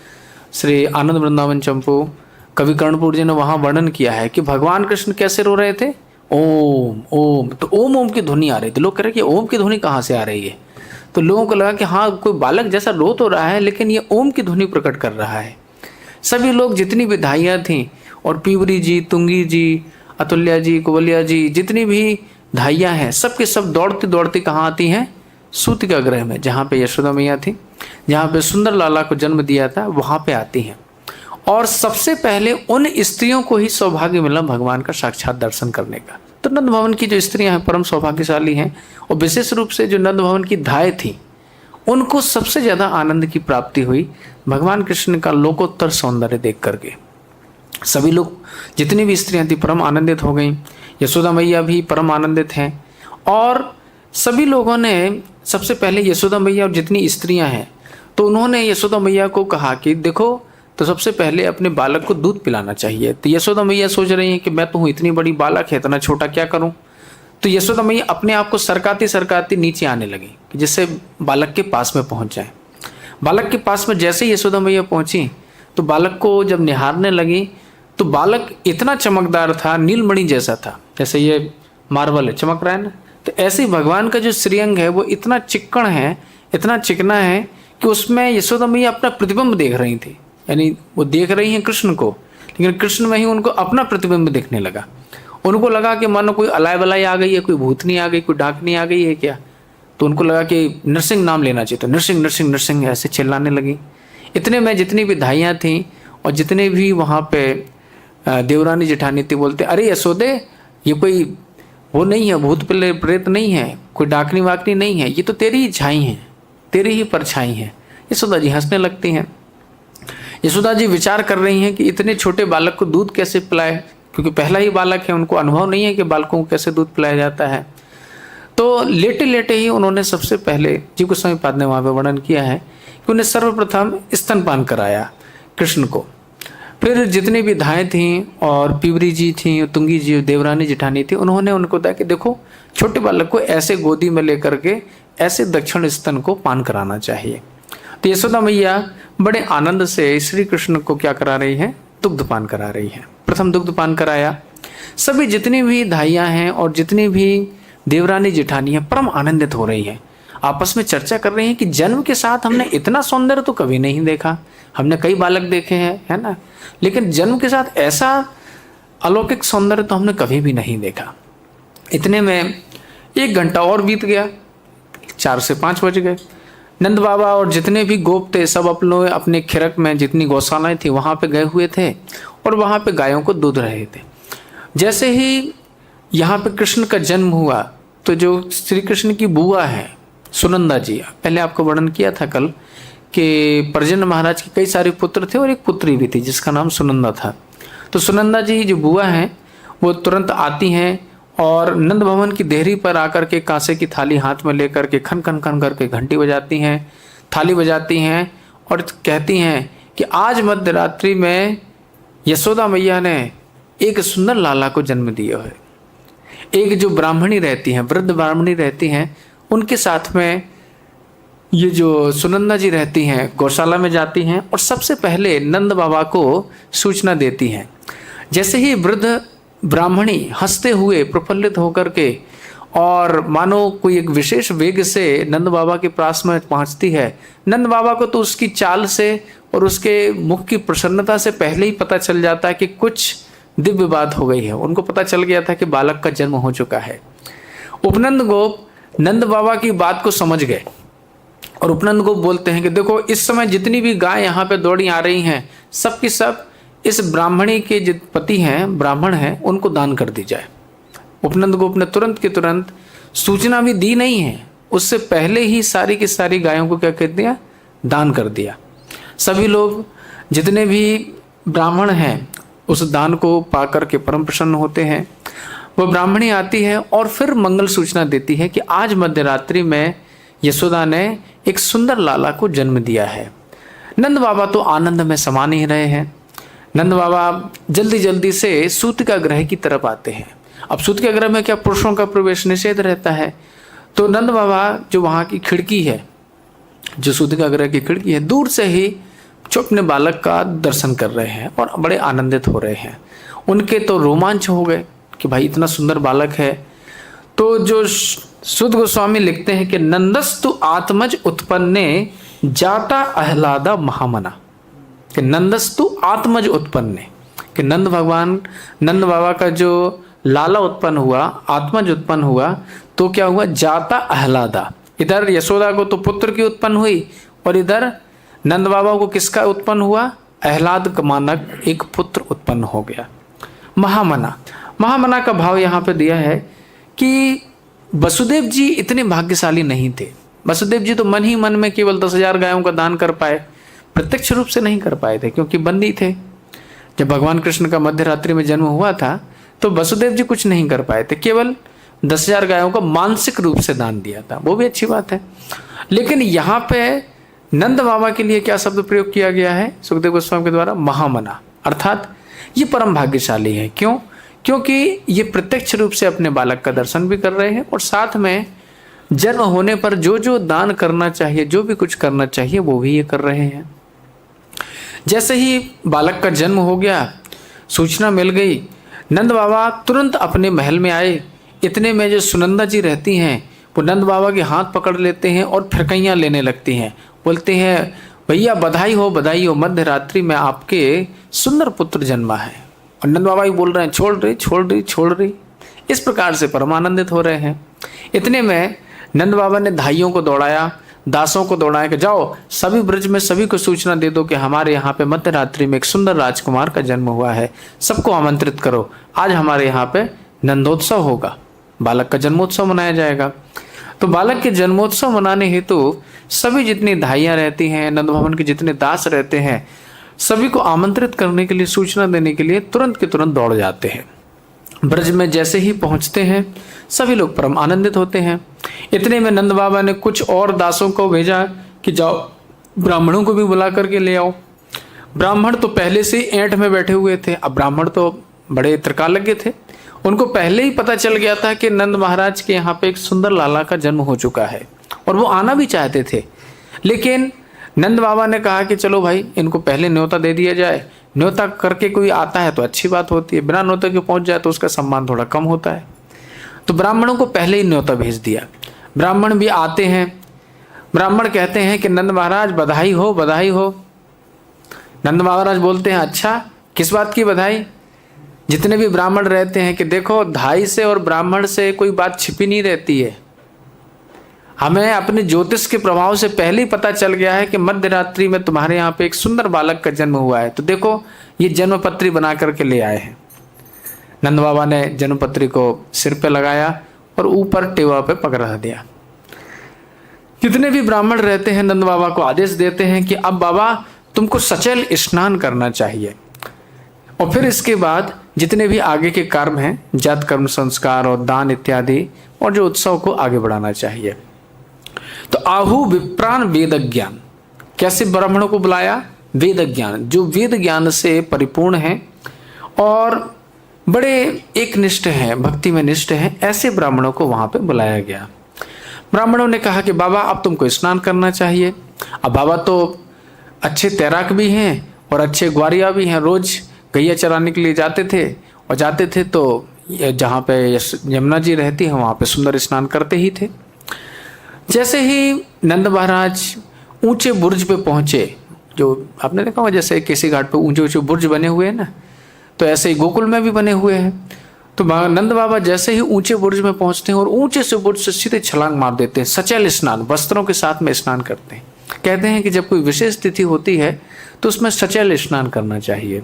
श्री आनंद वृंदावन चंपू, कवि कर्णपुर जी ने वहाँ वर्णन किया है कि भगवान कृष्ण कैसे रो रहे थे। ओम ओम, तो ओम ओम की ध्वनि आ रही थी। लोग कह रहे कि ओम की ध्वनि कहाँ से आ रही है, तो लोगों को लगा कि हाँ कोई बालक जैसा रो तो रहा है, लेकिन ये ओम की ध्वनि प्रकट कर रहा है। सभी लोग जितनी भी धाइयाँ थीं और पीवरी जी, तुंगी जी, अतुल्या जी, कुबलिया जी, जितनी भी धाइयाँ हैं, सब के सब दौड़ती दौड़ती कहाँ आती हैं? सूतिका गृह में, जहाँ पे यशोदा मैया थी, जहाँ पे सुंदर लाला को जन्म दिया था, वहाँ पे आती हैं। और सबसे पहले उन स्त्रियों को ही सौभाग्य मिला भगवान का साक्षात दर्शन करने का। तो नंद भवन की जो स्त्रियां हैं परम सौभाग्यशाली हैं, और विशेष रूप से जो नंद भवन की धाय थी, उनको सबसे ज़्यादा आनंद की प्राप्ति हुई भगवान कृष्ण का लोकोत्तर सौंदर्य देख करके। सभी लोग, जितनी भी स्त्रियां थी, परम आनंदित हो गईं। यशोदा मैया भी परम आनंदित हैं। और सभी लोगों ने सबसे पहले यशोदा मैया और जितनी स्त्रियां हैं, तो उन्होंने यशोदा मैया को कहा कि देखो, तो सबसे पहले अपने बालक को दूध पिलाना चाहिए। तो यशोदा मैया सोच रही हैं कि मैं तो हूँ इतनी बड़ी बालक है, इतना छोटा क्या करूँ। तो यशोदा मैया अपने आप को सरकाती सरकाती नीचे आने लगी कि जिससे बालक के पास में पहुँच जाए। बालक के पास में जैसे ही यशोदा मैया पहुँची तो बालक को जब निहारने लगी तो बालक इतना चमकदार था, नीलमणि जैसा था, जैसे ये मार्बल है, चमक रहा है ना। तो ऐसे ही भगवान का जो श्रीअंग है वो इतना चिक्कण है, इतना चिकना है कि उसमें यशोदा मैया अपना प्रतिबिंब देख रही थी। यानी वो देख रही हैं कृष्ण को, लेकिन कृष्ण में ही उनको अपना प्रतिबिंब दिखने लगा। उनको लगा कि मानो कोई अलाय बलाई आ गई है, कोई भूतनी आ गई, कोई डाकनी आ गई है क्या। तो उनको लगा कि नरसिंह नाम लेना चाहिए, तो नरसिंह नरसिंह नरसिंह ऐसे चिल्लाने लगी। इतने में जितनी भी धाइयाँ थीं और जितने भी वहाँ पे देवरानी जेठानी थी, बोलते अरे यशोदे, ये कोई वो नहीं है, भूत प्रेत नहीं है, कोई डाकनी वाकनी नहीं है, ये तो तेरी ही छाई हैं, तेरी ही परछाई हैं। यशोदा जी हंसने लगती हैं। यशोदा जी विचार कर रही हैं कि इतने छोटे बालक को दूध कैसे पिलाए, क्योंकि पहला ही बालक है, उनको अनुभव नहीं है कि बालकों को कैसे दूध पिलाया जाता है। तो लेटे लेटे ही उन्होंने सबसे पहले, जीव गोस्वामी पाद ने वहाँ पर वर्णन किया है कि उन्हें सर्वप्रथम स्तनपान कराया कृष्ण को। फिर जितनी भी धाएँ थीं और पीवरी जी थीं, तुंगी जी, देवरानी जेठानी थी, उन्होंने उनको कहा कि देखो, छोटे बालक को ऐसे गोदी में लेकर के ऐसे दक्षिण स्तन को पान कराना चाहिए। तो यशोदा मैया बड़े आनंद से श्री कृष्ण को क्या करा रही है? दुग्धपान करा रही है। प्रथम दुग्धपान कराया। सभी जितनी भी धाइयाँ हैं और जितनी भी देवरानी जेठानी हैं परम आनंदित हो रही हैं, आपस में चर्चा कर रही हैं कि जन्म के साथ हमने इतना सौंदर्य तो कभी नहीं देखा। हमने कई बालक देखे हैं, है ना, लेकिन जन्म के साथ ऐसा अलौकिक सौंदर्य तो हमने कभी भी नहीं देखा। इतने में 1 घंटा और बीत गया, 4 से 5 बज गए। नंद बाबा और जितने भी गोप थे सब अपने खिरक में, जितनी गौशालाएं थी वहाँ पे गए हुए थे और वहाँ पे गायों को दूध रहे थे। जैसे ही यहाँ पे कृष्ण का जन्म हुआ तो जो श्री कृष्ण की बुआ है सुनंदा जी, पहले आपको वर्णन किया था कल कि पर्जन्य महाराज के कई सारे पुत्र थे और एक पुत्री भी थी जिसका नाम सुनंदा था। तो सुनंदा जी जो बुआ हैं वो तुरंत आती हैं और नंद भवन की देहरी पर आकर के कांसे की थाली हाथ में लेकर के खन खन खन करके घंटी बजाती हैं, थाली बजाती हैं और कहती हैं कि आज मध्य रात्रि में यशोदा मैया ने एक सुंदर लाला को जन्म दिया है। एक जो ब्राह्मणी रहती हैं, वृद्ध ब्राह्मणी रहती हैं, उनके साथ में ये जो सुनंदा जी रहती हैं गौशाला में जाती हैं और सबसे पहले नंद बाबा को सूचना देती हैं। जैसे ही वृद्ध ब्राह्मणी हंसते हुए प्रफुल्लित होकर के और मानो कोई एक विशेष वेग से नंद बाबा के पास में पहुंचती है, नंद बाबा को तो उसकी चाल से और उसके मुख की प्रसन्नता से पहले ही पता चल जाता है कि कुछ दिव्य बात हो गई है। उनको पता चल गया था कि बालक का जन्म हो चुका है। उपनंद गोप नंद बाबा की बात को समझ गए और उपनंद गोप बोलते हैं कि देखो, इस समय जितनी भी गाय यहाँ पे दौड़ी आ रही हैं, सब की सब इस ब्राह्मणी के जो पति हैं, ब्राह्मण हैं, उनको दान कर दी जाए। उपनंद गोप ने तुरंत के तुरंत, सूचना भी दी नहीं है, उससे पहले ही सारी की सारी गायों को क्या कर दिया, दान कर दिया। सभी लोग जितने भी ब्राह्मण हैं उस दान को पाकर के परम प्रसन्न होते हैं। वह ब्राह्मणी आती है और फिर मंगल सूचना देती है कि आज मध्यरात्रि में यशोदा ने एक सुंदर लाला को जन्म दिया है। नंद बाबा तो आनंद में समा नहीं रहे हैं। नंद बाबा जल्दी जल्दी से सूतिका ग्रह की तरफ आते हैं। अब सूतिका ग्रह में क्या पुरुषों का प्रवेश निषेध रहता है, तो नंद बाबा जो वहाँ की खिड़की है, जो सूतिका ग्रह की खिड़की है, दूर से ही जो अपने बालक का दर्शन कर रहे हैं और बड़े आनंदित हो रहे हैं। उनके तो रोमांच हो गए कि भाई इतना सुंदर बालक है। तो जो सुध गोस्वामी लिखते हैं कि नंदस्तु आत्मज उत्पन्ने जाता आह्लादा महामना, कि नंदस्तु आत्मज उत्पन्ने, कि नंद भगवान, नंद बाबा का जो लाला उत्पन्न हुआ, आत्मज उत्पन्न हुआ, तो क्या हुआ, जाता आह्लादा। इधर यशोदा को तो पुत्र की उत्पन्न हुई और इधर नंद बाबा को किसका उत्पन्न हुआ, आह्लाद मानक एक पुत्र उत्पन्न हो गया। महामना, महामना का भाव यहाँ पे दिया है कि वसुदेव जी इतने भाग्यशाली नहीं थे। वसुदेव जी तो मन ही मन में केवल 10,000 गायों का दान कर पाए, प्रत्यक्ष रूप से नहीं कर पाए थे क्योंकि बंदी थे। जब भगवान कृष्ण का मध्य रात्रि में जन्म हुआ था तो वसुदेव जी कुछ नहीं कर पाए थे, केवल 10,000 गायों का मानसिक रूप से दान दिया था, वो भी अच्छी बात है। लेकिन यहाँ पे नंद बाबा के लिए क्या शब्द प्रयोग किया गया है सुखदेव गोस्वामी के द्वारा, महामना, अर्थात ये परम भाग्यशाली है। क्यों? क्योंकि ये प्रत्यक्ष रूप से अपने बालक का दर्शन भी कर रहे हैं और साथ में जन्म होने पर जो जो दान करना चाहिए, जो भी कुछ करना चाहिए, वो भी ये कर रहे हैं। जैसे ही बालक का जन्म हो गया, सूचना मिल गई, नंद बाबा तुरंत अपने महल में आए। इतने में जो सुनंदा जी रहती हैं वो नंद बाबा के हाथ पकड़ लेते हैं और फिरकैयाँ लेने लगती हैं, बोलते हैं भैया बधाई हो, बधाई हो, मध्य रात्रि में आपके सुंदर पुत्र जन्मा है। और नंद बाबा ही बोल रहे हैं छोड़ रही छोड़ रही छोड़ रही, इस प्रकार से परमानंदित हो रहे हैं। इतने में नंद बाबा ने धाइयों को दौड़ाया, दासों को दौड़ाया कि जाओ सभी ब्रज में सभी को सूचना दे दो कि हमारे यहाँ पे मध्य रात्रि में एक सुंदर राजकुमार का जन्म हुआ है, सबको आमंत्रित करो, आज हमारे यहाँ पे नंदोत्सव होगा, बालक का जन्मोत्सव मनाया जाएगा। तो बालक के जन्मोत्सव मनाने हेतु सभी जितनी धाइयाँ रहती हैं, नंद भवन के जितने दास रहते हैं, सभी को आमंत्रित करने के लिए, सूचना देने के लिए तुरंत के तुरंत दौड़ जाते हैं। ब्रज में जैसे ही पहुंचते हैं सभी लोग परम आनंदित होते हैं। इतने में नंद बाबा ने कुछ और दासों को भेजा कि जाओ ब्राह्मणों को भी बुला करके ले आओ। ब्राह्मण तो पहले से ही ऐंठ में बैठे हुए थे। अब ब्राह्मण तो बड़े त्रिकालज्ञ थे, उनको पहले ही पता चल गया था कि नंद महाराज के यहाँ पे एक सुंदर लाला का जन्म हो चुका है और वो आना भी चाहते थे। लेकिन नंद बाबा ने कहा कि चलो भाई इनको पहले न्योता दे दिया जाए, न्योता करके कोई आता है तो अच्छी बात होती है, बिना न्योता के पहुंच जाए तो उसका सम्मान थोड़ा कम होता है। तो ब्राह्मणों को पहले ही न्योता भेज दिया। ब्राह्मण भी आते हैं, ब्राह्मण कहते हैं कि नंद महाराज बधाई हो, बधाई हो। नंद महाराज बोलते हैं अच्छा किस बात की बधाई। जितने भी ब्राह्मण रहते हैं कि देखो धाई से और ब्राह्मण से कोई बात छिपी नहीं रहती है, हमें अपने ज्योतिष के प्रभाव से पहले ही पता चल गया है कि मध्य रात्रि में तुम्हारे यहाँ पे एक सुंदर बालक का जन्म हुआ है, तो देखो ये जन्मपत्री बना करके ले आए हैं। नंद बाबा ने जन्मपत्री को सिर पे लगाया और ऊपर टेवा पे पकड़ा दिया। जितने भी ब्राह्मण रहते हैं नंद बाबा को आदेश देते हैं कि अब बाबा तुमको सचल स्नान करना चाहिए और फिर इसके बाद जितने भी आगे के कर्म हैं, जात कर्म संस्कार और दान इत्यादि और जो उत्सव को आगे बढ़ाना चाहिए। तो आहु विप्रान वेद ज्ञान, कैसे ब्राह्मणों को बुलाया, वेद ज्ञान, जो वेद ज्ञान से परिपूर्ण हैं और बड़े एक निष्ठ हैं, भक्ति में निष्ठ हैं, ऐसे ब्राह्मणों को वहां पे बुलाया गया। ब्राह्मणों ने कहा कि बाबा अब तुमको स्नान करना चाहिए। अब बाबा तो अच्छे तैराक भी हैं और अच्छे ग्वारिया भी हैं, रोज गैया चराने के लिए जाते थे, और जाते थे तो जहाँ पे यमुना जी रहती है वहाँ पे सुंदर स्नान करते ही थे। जैसे ही नंद महाराज ऊंचे बुर्ज पे पहुँचे, जो आपने देखा होगा जैसे केसी घाट पे ऊंचे ऊंचे बुर्ज बने हुए हैं ना, तो ऐसे ही गोकुल में भी बने हुए हैं। तो नंद बाबा जैसे ही ऊंचे बुर्ज में पहुंचते हैं और ऊंचे से बुर्ज से सीधे छलांग मार देते हैं, सचैल स्नान, वस्त्रों के साथ में स्नान करते हैं। कहते हैं कि जब कोई विशेष तिथि होती है तो उसमें सचैल स्नान करना चाहिए।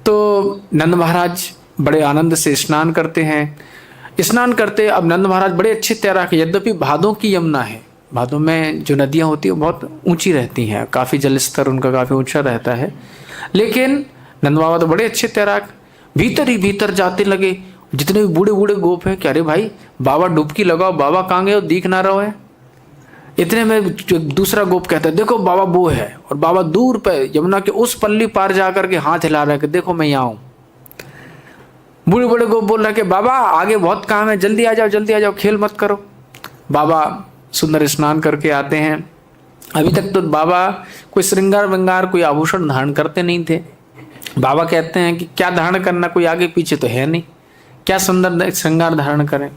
तो नंद महाराज बड़े आनंद से स्नान करते हैं। स्नान करते अब नंद महाराज बड़े अच्छे तैराक, यद्यपि भादों की यमुना है, भादों में जो नदियाँ होती हैं बहुत ऊंची रहती हैं, काफ़ी जल स्तर उनका काफ़ी ऊंचा रहता है, लेकिन नंद बाबा तो बड़े अच्छे तैराक, भीतर ही भीतर जाते लगे। जितने भी बूढ़े बूढ़े गोप हैं, क्या रे भाई बाबा डुबकी लगाओ, बाबा कहाँ गए हो, दिख ना रहो है। इतने में दूसरा गोप कहता है देखो बाबा वो है, और बाबा दूर पे यमुना के उस पल्ली पार जा करके हाथ हिला रहे कि देखो मैं यहाँ हूँ। बूढ़े बूढ़े गोप बोल रहे कि बाबा आगे बहुत काम है, जल्दी आ जाओ जल्दी आ जाओ, खेल मत करो। बाबा सुंदर स्नान करके आते हैं। अभी तक तो बाबा कोई श्रृंगार विंगार कोई आभूषण धारण करते नहीं थे। बाबा कहते हैं कि क्या धारण करना, कोई आगे पीछे तो है नहीं, क्या सुंदर श्रृंगार धारण करें।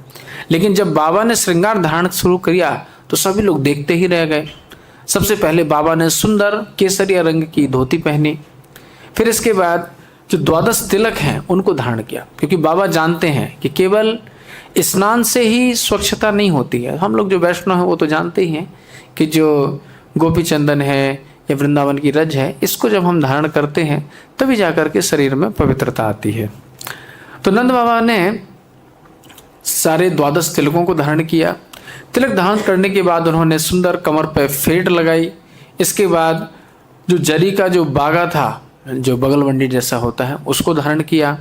लेकिन जब बाबा ने श्रृंगार धारण शुरू किया तो सभी लोग देखते ही रह गए। सबसे पहले बाबा ने सुंदर केसरिया रंग की धोती पहनी, फिर इसके बाद जो 12 तिलक हैं उनको धारण किया, क्योंकि बाबा जानते हैं कि केवल स्नान से ही स्वच्छता नहीं होती है। हम लोग जो वैष्णव हैं वो तो जानते ही हैं कि जो गोपी चंदन है या वृंदावन की रज है, इसको जब हम धारण करते हैं तभी जाकर के शरीर में पवित्रता आती है। तो नंद बाबा ने सारे 12 तिलकों को धारण किया। तिलक धारण करने के बाद उन्होंने सुंदर कमर पर फेट लगाई। इसके बाद जो जरी का जो बागा था, जो बगलबंडी जैसा होता है, उसको धारण किया।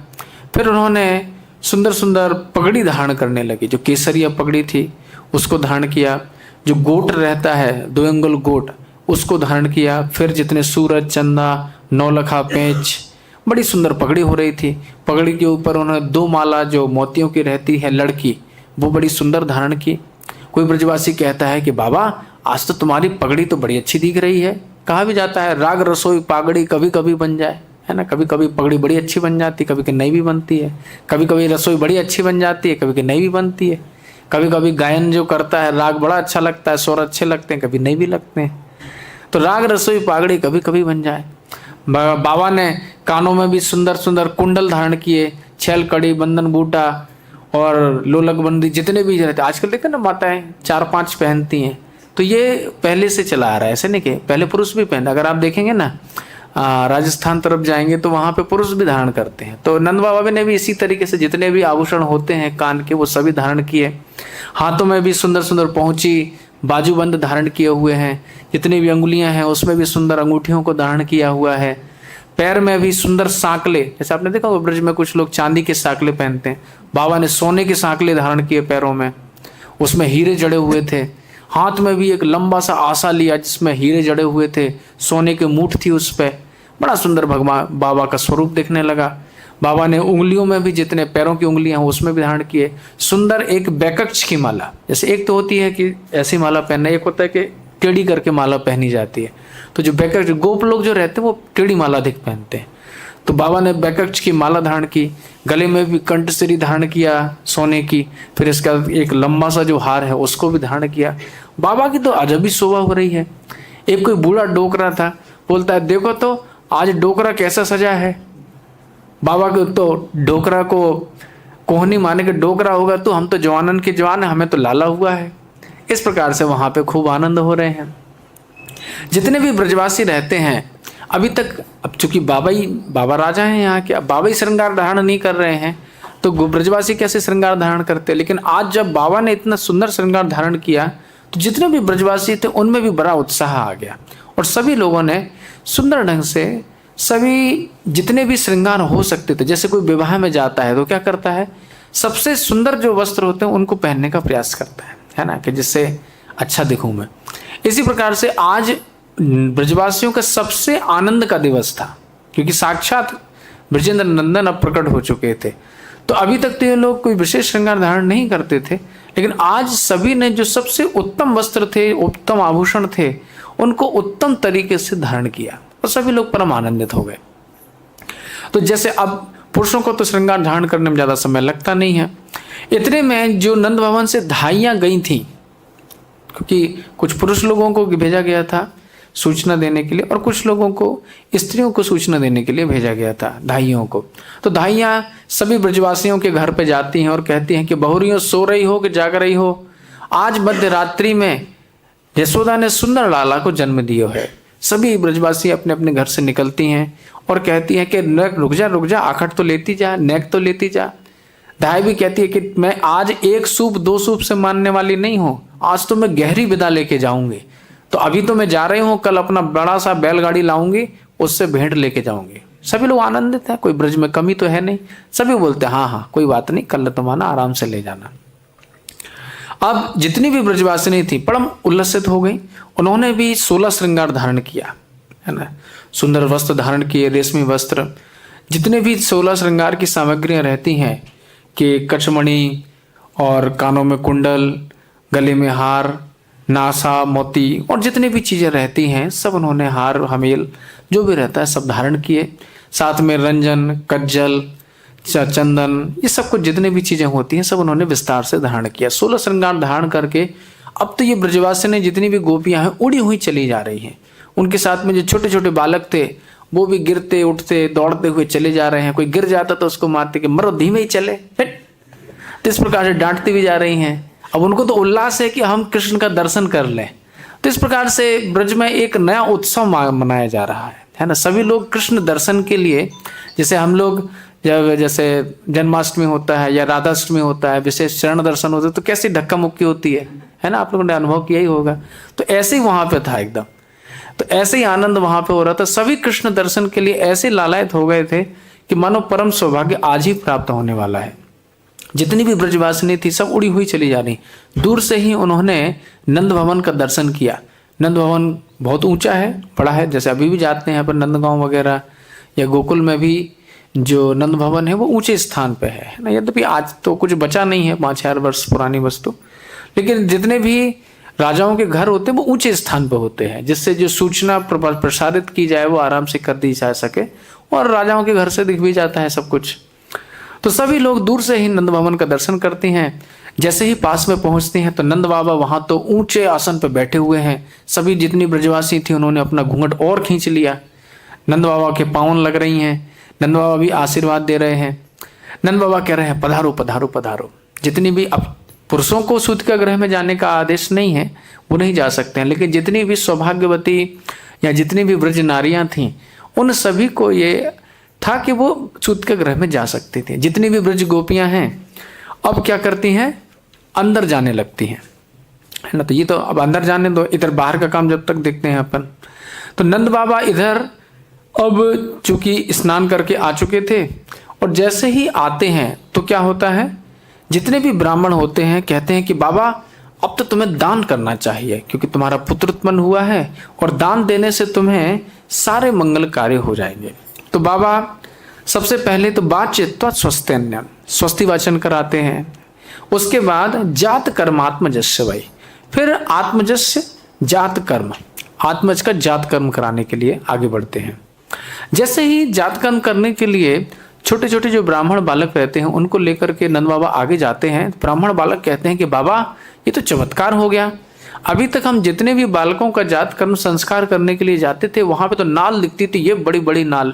फिर उन्होंने सुंदर सुंदर पगड़ी धारण करने लगी, जो केसरिया पगड़ी थी उसको धारण किया। जो गोट रहता है 2 अंगुल गोट, उसको धारण किया। फिर जितने सूरज चंदा नौलखा पेंच, बड़ी सुंदर पगड़ी हो रही थी। पगड़ी के ऊपर उन्होंने 2 माला जो मोतियों की रहती है लड़की, वो बड़ी सुंदर धारण की। कोई ब्रजवासी कहता है कि बाबा आज तो तुम्हारी पगड़ी तो बड़ी अच्छी दिख रही है। कहा भी जाता है राग रसोई पागड़ी कभी कभी बन जाए, है ना। कभी कभी पगड़ी बड़ी अच्छी बन जाती है, कभी कभी नई भी बनती है। कभी कभी रसोई बड़ी अच्छी बन जाती है, कभी कभी नई भी बनती है। कभी कभी गायन जो करता है राग बड़ा अच्छा लगता है, स्वर अच्छे लगते हैं, कभी नई भी लगते हैं। तो राग रसोई पागड़ी कभी कभी बन जाए। बाबा ने कानों में भी सुंदर सुंदर कुंडल धारण किए, छेल कड़ी बंधन बूटा और लोलक बंदी जितने भी रहते। आजकल देखते ना माताएं 4-5 पहनती हैं, तो ये पहले से चला आ रहा है, ऐसे नहीं कि पहले पुरुष भी पहनते। अगर आप देखेंगे ना राजस्थान तरफ जाएंगे तो वहाँ पे पुरुष भी धारण करते हैं। तो नंद बाबा ने भी इसी तरीके से जितने भी आभूषण होते हैं कान के वो सभी धारण किए। हाथों में भी सुंदर सुंदर पहुँची बाजूबंद धारण किए हुए हैं। जितनी भी अंगुलियां हैं उसमें भी सुंदर अंगूठियों को धारण किया हुआ है। पैर में भी सुंदर सांकले, जैसे आपने देखा ब्रज में कुछ लोग चांदी के सांकले पहनते हैं, बाबा ने सोने के सांकले धारण किए पैरों में, उसमें हीरे जड़े हुए थे। हाथ में भी एक लंबा सा आसा लिया जिसमें हीरे जड़े हुए थे, सोने की मूठ थी उस पर। बड़ा सुंदर भगवान बाबा का स्वरूप दिखने लगा। बाबा ने उंगलियों में भी जितने पैरों की उंगलियां हैं उसमें भी धारण किए सुंदर एक बैकक्ष की माला। जैसे एक तो होती है कि ऐसी माला पहनना, एक होता है कि टेढ़ी करके माला पहनी जाती है। तो जो बैकक्ष गोप लोग जो रहते हैं वो टेढ़ी माला अधिक पहनते हैं। तो बाबा ने बैकक्ष की माला धारण की, गले में भी कंठसिरी धारण किया सोने की। फिर इसका एक लंबा सा जो हार है उसको भी धारण किया। बाबा की तो अजब ही शोभा हो रही है। एक कोई बूढ़ा डोकरा था, बोलता है देखो तो आज डोकरा कैसा सजा है। बाबा को तो डोकरा को कोहनी माने के डोकरा होगा तो हम तो जवानन के जवान है, हमें तो लाला हुआ है। इस प्रकार से वहां पे खूब आनंद हो रहे हैं। जितने भी ब्रजवासी रहते हैं अभी तक, अब चूंकि बाबा राजा हैं यहाँ के, अब बाबा ही श्रृंगार धारण नहीं कर रहे हैं तो ब्रजवासी कैसे श्रृंगार धारण करते। लेकिन आज जब बाबा ने इतना सुंदर श्रृंगार धारण किया तो जितने भी ब्रजवासी थे उनमें भी बड़ा उत्साह आ गया और सभी लोगों ने सुंदर ढंग से सभी जितने भी श्रृंगार हो सकते थे, जैसे कोई विवाह में जाता है तो क्या करता है, सबसे सुंदर जो वस्त्र होते हैं उनको पहनने का प्रयास करता है ना, कि जिससे अच्छा दिखूं मैं। इसी प्रकार से आज ब्रजवासियों का सबसे आनंद का दिवस था, क्योंकि साक्षात ब्रजेंद्र नंदन अब प्रकट हो चुके थे। तो अभी तक तो ये लोग कोई विशेष श्रृंगार धारण नहीं करते थे, लेकिन आज सभी ने जो सबसे उत्तम वस्त्र थे, उत्तम आभूषण थे, उनको उत्तम तरीके से धारण किया और सभी लोग परम आनंदित हो गए। तो जैसे अब पुरुषों को तो श्रृंगार धारण करने में ज़्यादा समय लगता नहीं है। इतने में जो नंद भवन से धाइयाँ गई थी, क्योंकि कुछ पुरुष लोगों को भेजा गया था सूचना देने के लिए और कुछ लोगों को, स्त्रियों को सूचना देने के लिए भेजा गया था, धाइयों को। तो धाइयाँ सभी ब्रजवासियों के घर पे जाती हैं और कहती हैं कि बहुरियों सो रही हो कि जाग रही हो, आज मध्य रात्रि में यशोदा ने सुंदर लाला को जन्म दिया है। सभी ब्रजवासी अपने अपने घर से निकलती हैं और कहती हैं कि रुक जा, आखट तो लेती जा, नेक तो लेती जा। धाई भी कहती है कि मैं आज एक सूप दो सूप से मानने वाली नहीं हूँ, आज तो मैं गहरी विदा लेके जाऊंगी। तो अभी तो मैं जा रही हूँ, कल अपना बड़ा सा बैलगाड़ी लाऊंगी, उससे भेंट लेके जाऊंगी। सभी लोग आनंदित हैं, कोई ब्रज में कमी तो है नहीं। सभी बोलते हैं हाँ हाँ कोई बात नहीं, कल तुम आना, आराम से ले जाना। अब जितनी भी ब्रजवासिनी थी परम उल्लसित हो गई। उन्होंने भी 16 श्रृंगार धारण किया, है ना, सुंदर वस्त्र धारण किए, रेशमी वस्त्र, जितने भी 16 श्रृंगार की सामग्रियां रहती हैं कि कचमणि और कानों में कुंडल, गले में हार, नासा, मोती और जितनी भी चीज़ें रहती हैं सब उन्होंने, हार हमेल जो भी रहता है सब धारण किए। साथ में रंजन, कज्जल, चंदन, ये सब कुछ जितने भी चीज़ें होती हैं सब उन्होंने विस्तार से धारण किया। 16 श्रृंगार धारण करके अब तो ये ब्रजवासिनी जितनी भी गोपियाँ हैं उड़ी हुई चली जा रही हैं। उनके साथ में जो छोटे छोटे बालक थे वो भी गिरते उठते दौड़ते हुए चले जा रहे हैं। कोई गिर जाता तो उसको मारते कि मरो, धीमे ही चले, तो इस प्रकार से डांटती भी जा रही हैं। अब उनको तो उल्लास है कि हम कृष्ण का दर्शन कर लें। तो इस प्रकार से ब्रज में एक नया उत्सव मनाया जा रहा है ना। सभी लोग कृष्ण दर्शन के लिए, जैसे हम लोग जब जैसे जन्माष्टमी होता है या राधाष्टमी होता है, विशेष चरण दर्शन होता है, तो कैसी धक्का मुक्की होती है ना, आप लोगों ने अनुभव किया ही होगा। तो ऐसे ही वहाँ पे था एकदम, तो ऐसे ही आनंद वहाँ पे हो रहा था। सभी कृष्ण दर्शन के लिए ऐसे लालायित हो गए थे कि मानो परम सौभाग्य आज ही प्राप्त होने वाला है। जितनी भी ब्रजवासिनी थी सब उड़ी हुई चली जा रही। दूर से ही उन्होंने नंद भवन का दर्शन किया। नंद भवन बहुत ऊंचा है, बड़ा है, जैसे अभी भी जाते हैं पर नंदगांव वगैरह या गोकुल में भी जो नंद भवन है वो ऊंचे स्थान पे है ना। यद्यपि आज तो कुछ बचा नहीं है, 5,000 वर्ष पुरानी वस्तु, लेकिन जितने भी राजाओं के घर होते हैं वो ऊंचे स्थान पे होते हैं, जिससे जो सूचना प्रसारित की जाए वो आराम से कर दी जा सके, और राजाओं के घर से दिख भी जाता है सब कुछ। तो सभी लोग दूर से ही नंद भवन का दर्शन करते हैं। जैसे ही पास में पहुंचते हैं तो नंद बाबा वहाँ तो ऊंचे आसन पर बैठे हुए हैं। सभी जितनी ब्रजवासी थी उन्होंने अपना घूंघट और खींच लिया। नंद बाबा के पाँव लग रही हैं, नंद बाबा भी आशीर्वाद दे रहे हैं। नंद बाबा कह रहे हैं पधारो पधारो पधारो। जितनी भी, अब पुरुषों को सूतिका गृह में जाने का आदेश नहीं है, वो नहीं जा सकते हैं, लेकिन जितनी भी सौभाग्यवती या जितनी भी ब्रज नारियाँ थीं उन सभी को ये था कि वो सूतिका गृह में जा सकती थी। जितनी भी ब्रज गोपियाँ हैं अब क्या करती हैं, अंदर जाने लगती हैं, है ना। तो ये तो अब अंदर जाने दो, इधर बाहर का काम जब तक देखते हैं अपन। तो नंद बाबा इधर अब चूंकि स्नान करके आ चुके थे, और जैसे ही आते हैं तो क्या होता है, जितने भी ब्राह्मण होते हैं कहते हैं कि बाबा अब तो तुम्हें दान करना चाहिए, क्योंकि तुम्हारा पुत्र उत्पन्न हुआ है और दान देने से तुम्हें सारे मंगल कार्य हो जाएंगे। तो बाबा सबसे पहले तो बात चित्वा स्वस्त्यन्य, स्वस्ति वाचन कराते हैं। उसके बाद जात कर्मात्मजस्य वही, फिर आत्मजस्य जात कर्म, आत्मज का जात कर्म कराने के लिए आगे बढ़ते हैं। जैसे ही जात कर्म करने के लिए छोटे छोटे जो ब्राह्मण बालक रहते हैं उनको लेकर के नंद बाबा आगे जाते हैं। ब्राह्मण बालक कहते हैं कि बाबा ये तो चमत्कार हो गया। अभी तक हम जितने भी बालकों का जात कर्म संस्कार करने के लिए जाते थे वहां पे तो नाल दिखती थी, ये बड़ी बड़ी नाल,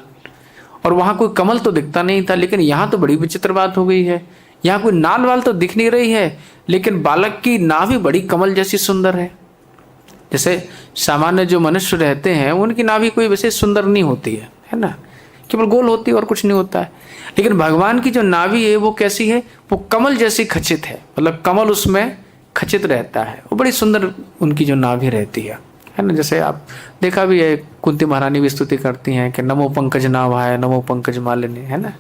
और वहां कोई कमल तो दिखता नहीं था, लेकिन यहाँ तो बड़ी विचित्र बात हो गई है। यहाँ कोई नाल वाल तो दिख नहीं रही है, लेकिन बालक की नाभि बड़ी कमल जैसी सुंदर है। जैसे सामान्य जो मनुष्य रहते हैं उनकी नाभि कोई वैसे सुंदर नहीं होती है ना, केवल गोल होती है और कुछ नहीं होता है। लेकिन भगवान की जो नाभि है वो कैसी है, वो कमल जैसी खचित है, मतलब कमल उसमें खचित रहता है। वो बड़ी सुंदर उनकी जो नाभि रहती है ना। जैसे आप देखा भी है, कुंती महारानी भी स्तुति करती हैं कि नमो पंकज नाभाय नमो पंकज मालिनी, है ना।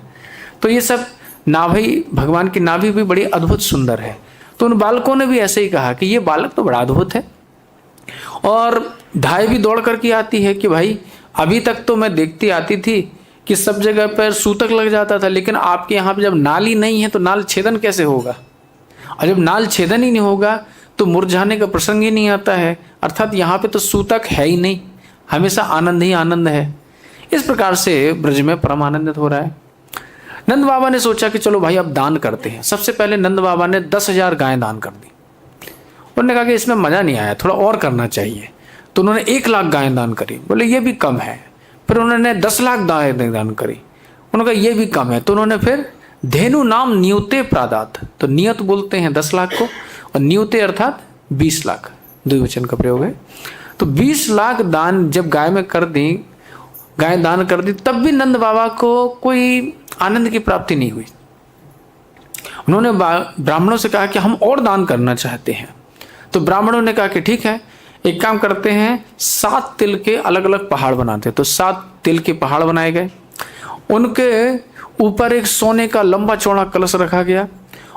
तो ये सब नाभि, भगवान की नाभि भी बड़ी अद्भुत सुंदर है। तो उन बालकों ने भी ऐसे ही कहा कि ये बालक तो बड़ा अद्भुत है। और धाय भी दौड़ करके आती है कि भाई अभी तक तो मैं देखती आती थी कि सब जगह पर सूतक लग जाता था, लेकिन आपके यहाँ पे जब नाल ही नहीं है तो नाल छेदन कैसे होगा, और जब नाल छेदन ही नहीं होगा तो मुरझाने का प्रसंग ही नहीं आता है। अर्थात यहाँ पे तो सूतक है ही नहीं, हमेशा आनंद ही आनंद है। इस प्रकार से ब्रज में परम आनंदित हो रहा है। नंद बाबा ने सोचा कि चलो भाई अब दान करते हैं। सबसे पहले नंद बाबा ने 10,000 गायें दान कर दी। उन्होंने कहा कि इसमें मजा नहीं आया, थोड़ा और करना चाहिए, तो उन्होंने 1 लाख गायें दान करी। बोले ये भी कम है। फिर उन्होंने 10 लाख गायें दान करी। उन्होंने कहा ये भी कम है, तो उन्होंने फिर धेनु नाम नियुते प्रादात, तो नियत बोलते हैं 10 लाख को, और नियुते अर्थात 20 लाख, द्विवचन का प्रयोग है। तो 20 लाख दान जब गाय में कर दी, गायें दान कर दी, तब भी नंद बाबा को कोई आनंद की प्राप्ति नहीं हुई। उन्होंने ब्राह्मणों से कहा कि हम और दान करना चाहते हैं। तो ब्राह्मणों ने कहा कि ठीक है, एक काम करते हैं, 7 तिल के अलग अलग पहाड़ बनाते हैं। तो 7 तिल के पहाड़ बनाए गए, उनके ऊपर एक सोने का लंबा चौड़ा कलश रखा गया,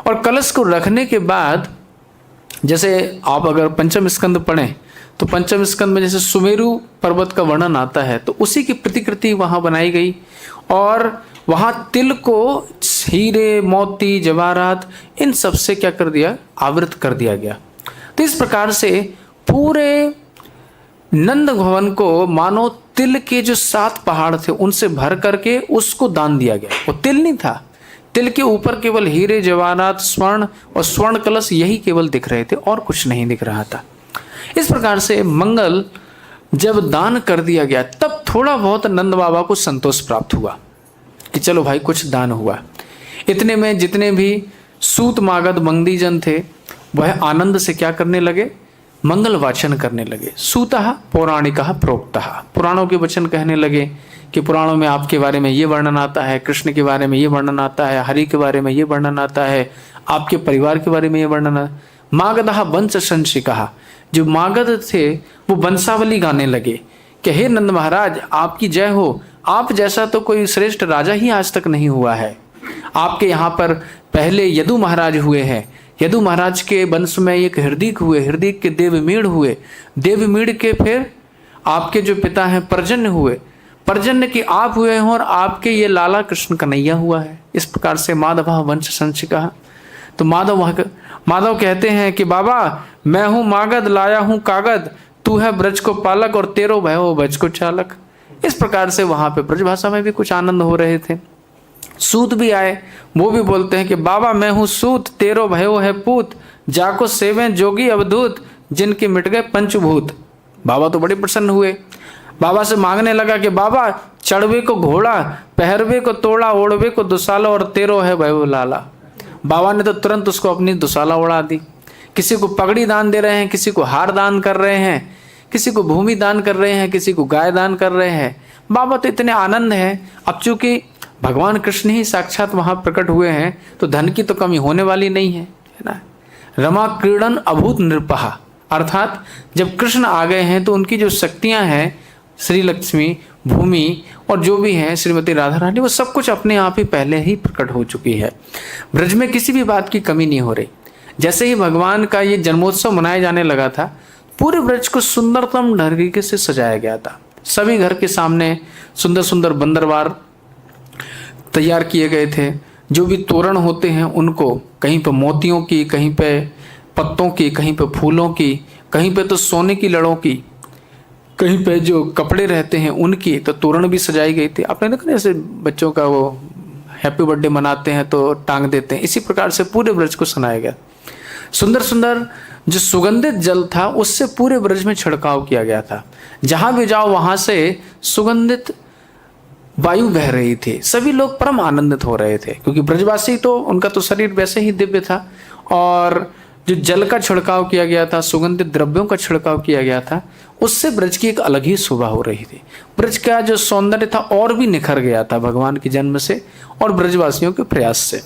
और कलश को रखने के बाद, जैसे आप अगर पंचम स्कंद पढ़ें तो पंचम स्कंद में जैसे सुमेरु पर्वत का वर्णन आता है, तो उसी की प्रतिकृति वहां बनाई गई, और वहां तिल को हीरे मोती जवाहरात इन सब से क्या कर दिया, आवृत कर दिया गया। तो इस प्रकार से पूरे नंद भवन को मानो तिल के जो 7 पहाड़ थे उनसे भर करके उसको दान दिया गया। वो तिल नहीं था, तिल के ऊपर केवल हीरे जवाहरात स्वर्ण और स्वर्ण कलश यही केवल दिख रहे थे, और कुछ नहीं दिख रहा था। इस प्रकार से मंगल जब दान कर दिया गया, तब थोड़ा बहुत नंद बाबा को संतोष प्राप्त हुआ कि चलो भाई कुछ दान हुआ। इतने में जितने भी सूत मागध मंगदीजन थे वह आनंद से क्या करने लगे, मंगल वाचन करने लगे। सूतः पौराणिकः प्रोक्तः, पुराणों के वचन कहने लगे कि पुराणों में आपके बारे में ये वर्णन आता है, कृष्ण के बारे में ये वर्णन आता है, हरि के बारे में ये वर्णन आता है, आपके परिवार के बारे में ये वर्णन आता है। मागधः वंश संशिकः, जो मागध थे वो वंशावली गाने लगे कि हे नंद महाराज आपकी जय हो, आप जैसा तो कोई श्रेष्ठ राजा ही आज तक नहीं हुआ है। आपके यहाँ पर पहले यदु महाराज हुए हैं, यदु महाराज के वंश में एक हृदीक हुए, हृदीक के देवमीड़ हुए, देवमीड़ के फिर आपके जो पिता हैं पर्जन्य हुए, पर्जन्य के आप हुए हैं, और आपके ये लाला कृष्ण कन्हैया हुआ है। इस प्रकार से माधव वंश संशिका। तो माधव कहते हैं कि बाबा मैं हूँ मागध, लाया हूँ कागद, तू है ब्रज को पालक और तेरो भय हो ब्रज को चालक। इस प्रकार से वहां पे ब्रज भाषा में भी कुछ आनंद हो रहे थे। सूत भी आए, वो भी बोलते हैं कि बाबा मैं हूँ सूत, तेरो भयो है पूत, जाको सेवें जोगी अवधूत, जिनके मिट गए पंचभूत। बाबा तो बड़े प्रसन्न हुए, बाबा से मांगने लगा कि बाबा चढ़वे को घोड़ा, पहरवे को तोड़ा, ओढ़वे को दुसाला, और तेरो है भयो लाला। बाबा ने तो तुरंत उसको अपनी दुसाला उड़ा दी। किसी को पगड़ी दान दे रहे हैं, किसी को हार दान कर रहे हैं, किसी को भूमि दान कर रहे हैं, किसी को गाय दान कर रहे हैं। बाबा तो इतने आनंद है। अब चूंकि भगवान कृष्ण ही साक्षात वहां प्रकट हुए हैं तो धन की तो कमी होने वाली नहीं है ना। रमा क्रीड़न अभूत नृपहा, अर्थात जब कृष्ण आ गए हैं तो उनकी जो शक्तियां हैं, श्री लक्ष्मी, भूमि और जो भी हैं श्रीमती राधा रानी, वो सब कुछ अपने आप ही पहले ही प्रकट हो चुकी है। ब्रज में किसी भी बात की कमी नहीं हो रही। जैसे ही भगवान का ये जन्मोत्सव मनाया जाने लगा था, पूरे ब्रज को सुंदरतम तरीके से सजाया गया था। सभी घर के सामने सुंदर सुंदर बंदरवार तैयार किए गए थे। जो भी तोरण होते हैं उनको कहीं पे मोतियों की, कहीं पे पत्तों की, कहीं पे फूलों की, कहीं पे तो सोने की लड़ों की, कहीं पे जो कपड़े रहते हैं उनकी तो तोरण भी सजाई गई थी। आपने देखा जैसे बच्चों का वो हैप्पी बर्थडे मनाते हैं तो टांग देते हैं, इसी प्रकार से पूरे ब्रज को सनाया गया। सुंदर सुंदर जो सुगंधित जल था उससे पूरे ब्रज में छिड़काव किया गया था। जहां भी जाओ वहां से सुगंधित वायु बह रही थी। सभी लोग परम आनंदित हो रहे थे, क्योंकि ब्रजवासी तो उनका तो शरीर वैसे ही दिव्य था, और जो जल का छिड़काव किया गया था, सुगंधित द्रव्यों का छिड़काव किया गया था, उससे ब्रज की एक अलग ही शोभा हो रही थी। ब्रज का जो सौंदर्य था और भी निखर गया था भगवान के जन्म से और ब्रजवासियों के प्रयास से।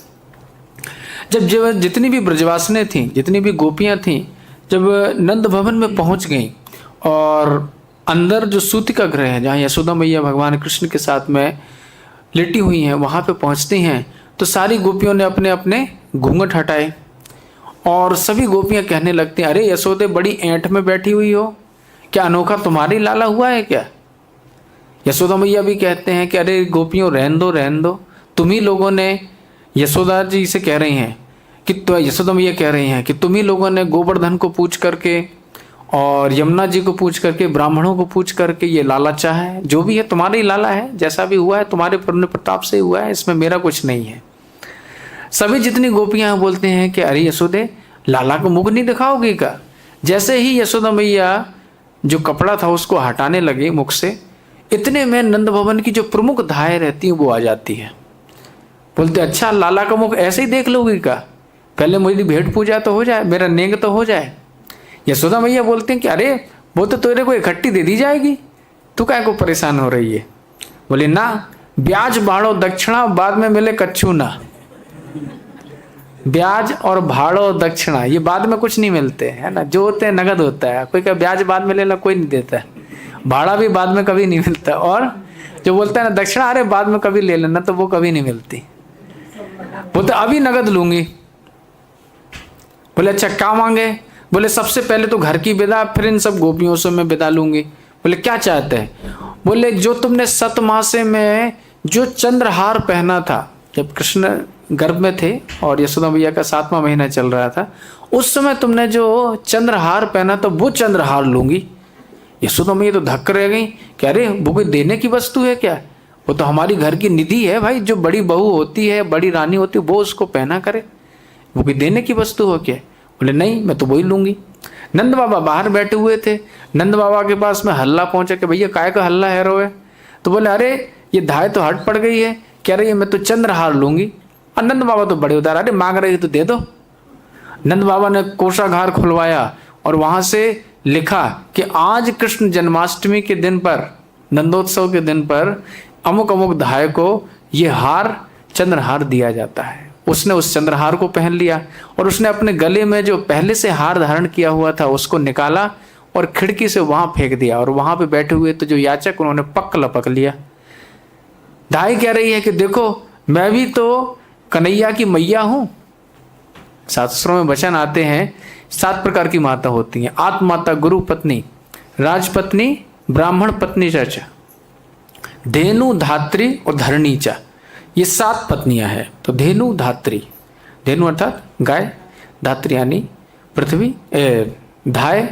जब जितनी भी ब्रजवासिनें थीं, जितनी भी गोपियां थीं, जब नंद भवन में पहुंच गईं और अंदर जो सूतिका गृह है जहाँ यशोदा मैया भगवान कृष्ण के साथ में लेटी हुई हैं, वहाँ पे पहुँचती हैं तो सारी गोपियों ने अपने अपने घूंघट हटाए और सभी गोपियाँ कहने लगती हैं, अरे यशोदे बड़ी ऐंठ में बैठी हुई हो, क्या अनोखा तुम्हारी लाला हुआ है क्या? यशोदा मैया भी कहते हैं कि अरे गोपियों रहन दो रहन दो, तुम ही लोगों ने, यशोदा जी से कह रही हैं कि तो यशोदा मैया कह रही हैं कि तुम ही लोगों ने गोवर्धन को पूछ करके और यमुना जी को पूछ करके, ब्राह्मणों को पूछ करके ये लाला चाहा है, जो भी है तुम्हारा ही लाला है, जैसा भी हुआ है तुम्हारे पुण्य प्रताप से हुआ है, इसमें मेरा कुछ नहीं है। सभी जितनी गोपियां बोलते हैं कि अरे यशोदे लाला को मुख नहीं दिखाओगी का। जैसे ही यशोदा मैया जो कपड़ा था उसको हटाने लगे मुख से, इतने में नंद भवन की जो प्रमुख धाएँ रहती हैं वो आ जाती है। बोलते अच्छा लाला का मुख ऐसे ही देख लोगी का, पहले मुझे भेंट पूजा तो हो जाए, मेरा नेंग तो हो जाए। यशोदा मैया बोलते हैं कि अरे वो तो तेरे को इकट्ठी दे दी जाएगी, तू क्या को परेशान हो रही है। बोले ना, ब्याज भाड़ो दक्षिणा बाद में मिले कच्छू ना। ब्याज और भाड़ो दक्षिणा ये बाद में कुछ नहीं मिलते है ना, जो होते हैं नगद होता है। कोई का ब्याज बाद में लेना कोई नहीं देता है, भाड़ा भी बाद में कभी नहीं मिलता, और जो बोलता है ना दक्षिणा अरे बाद में कभी ले लेना, तो वो कभी नहीं मिलती। बोलते अभी नगद लूंगी। बोले अच्छा क्या मांगे। बोले सबसे पहले तो घर की विदा, फिर इन सब गोपियों से मैं विदा लूंगी। बोले क्या चाहते हैं। बोले जो तुमने सतमासे में जो चंद्रहार पहना था, जब कृष्ण गर्भ में थे और यशोदा मैया का 7वां महीना चल रहा था, उस समय तुमने जो चंद्रहार पहना तो वो चंद्रहार लूंगी। यशोदा मैया तो धक्क रह गई कि अरे वो कोई देने की वस्तु है क्या, वो तो हमारी घर की निधि है भाई, जो बड़ी बहू होती है, बड़ी रानी होती है, वो उसको पहना करे, वो कोई देने की वस्तु हो क्या। बोले नहीं मैं तो वही लूंगी। नंद बाबा बाहर बैठे हुए थे, नंद बाबा के पास में हल्ला पहुंचा कि भैया काय का हल्ला है रोए। तो बोले अरे ये धाय तो हट पड़ गई है, कह रही है मैं तो चंद्रहार लूंगी। और नंद बाबा तो बड़े उदार, अरे मांग रही तो दे दो। नंद बाबा ने कोषागार खुलवाया और वहां से लिखा कि आज कृष्ण जन्माष्टमी के दिन पर, नंदोत्सव के दिन पर अमुक अमुक धाय को ये हार चंद्रहार दिया जाता है। उसने उस चंद्रहार को पहन लिया और उसने अपने गले में जो पहले से हार धारण किया हुआ था उसको निकाला और खिड़की से वहां फेंक दिया। और वहां पे बैठे हुए तो जो याचक उन्होंने पक लपक लिया। धाई कह रही है कि देखो मैं भी तो कन्हैया की मैया हूं। शास्त्रों में वचन आते हैं 7 प्रकार की माता होती हैं, आत्माता, गुरु पत्नी, राजपत्नी, ब्राह्मण पत्नी चर्चा, धेनु, धात्री और धरणीचा, ये 7 पत्नियां हैं। तो धेनु, धात्री, धेनु अर्थात गाय, धात्री यानी पृथ्वी, धाय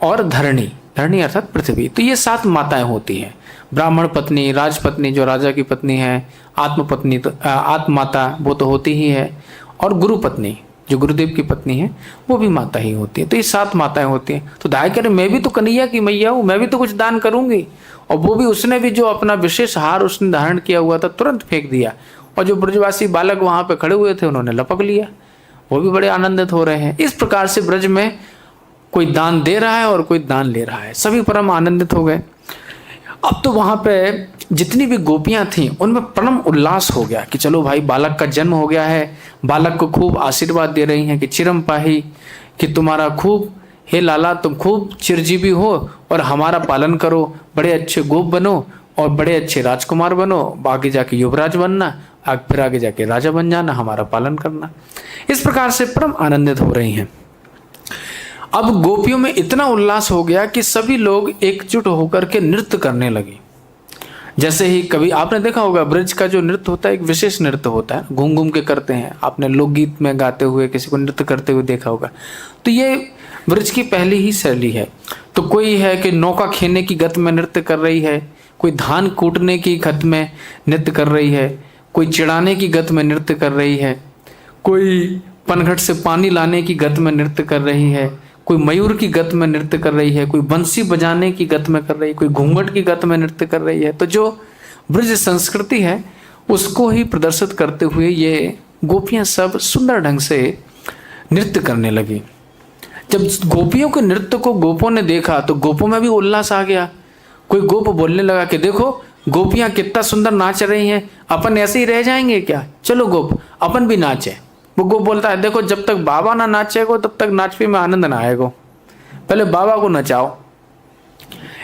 और धरणी, धरणी अर्थात पृथ्वी। तो ये 7 माताएं होती हैं। ब्राह्मण पत्नी, राजपत्नी जो राजा की पत्नी है, आत्मपत्नी तो आत्माता वो तो होती ही है, और गुरु पत्नी जो गुरुदेव की पत्नी है वो भी माता ही होती है। तो ये 7 माताएं होती हैं। तो धाय कह रहे मैं भी तो कन्हैया की मैया हूँ, मैं भी तो कुछ दान करूंगी। और वो भी उसने भी जो अपना विशेष हार उसने धारण किया हुआ था तुरंत फेंक दिया, और जो ब्रजवासी बालक वहां पे खड़े हुए थे उन्होंने लपक लिया। वो भी बड़े आनंदित हो रहे हैं। इस प्रकार से ब्रज में कोई दान दे रहा है और कोई दान ले रहा है, सभी परम आनंदित हो गए। अब तो वहां पे जितनी भी गोपियां थीं उनमें परम उल्लास हो गया कि चलो भाई बालक का जन्म हो गया है। बालक को खूब आशीर्वाद दे रही हैं कि चिरम पाही, कि तुम्हारा खूब, हे लाला तुम खूब चिरजीवी हो और हमारा पालन करो, बड़े अच्छे गोप बनो और बड़े अच्छे राजकुमार बनो, आगे जाके युवराज बनना, फिर आगे जाके राजा बन जाना, हमारा पालन करना। इस प्रकार से परम आनंदित हो रही हैं। अब गोपियों में इतना उल्लास हो गया कि सभी लोग एकजुट होकर के नृत्य करने लगे। जैसे ही कभी आपने देखा होगा ब्रज का जो नृत्य होता है एक विशेष नृत्य होता है, घूम घूम के करते हैं। आपने लोकगीत में गाते हुए किसी को नृत्य करते हुए देखा होगा। तो ये ब्रज की पहली ही शैली है। तो कोई है कि नौका खेने की गत में नृत्य कर रही है, कोई धान कूटने की गत में नृत्य कर रही है, कोई चिढ़ाने की गत में नृत्य कर रही है, कोई पनघट से पानी लाने की गत में नृत्य कर रही है, कोई मयूर की गत में नृत्य कर रही है, कोई बंसी बजाने की गत में कर रही है, कोई घूंघट की गत में नृत्य कर रही है। तो जो ब्रज संस्कृति है उसको ही प्रदर्शित करते हुए ये गोपियां सब सुंदर ढंग से नृत्य करने लगी। जब गोपियों के नृत्य को गोपों ने देखा तो गोपों में भी उल्लास आ गया। कोई गोप बोलने लगा कि देखो गोपियां कितना सुंदर नाच रही हैं, अपन ऐसे ही रह जाएंगे क्या, चलो गोप अपन भी नाचे। वो गोप बोलता है देखो जब तक बाबा ना नाचेगो तब तक नाचने में आनंद ना आएगो, पहले बाबा को नचाओ।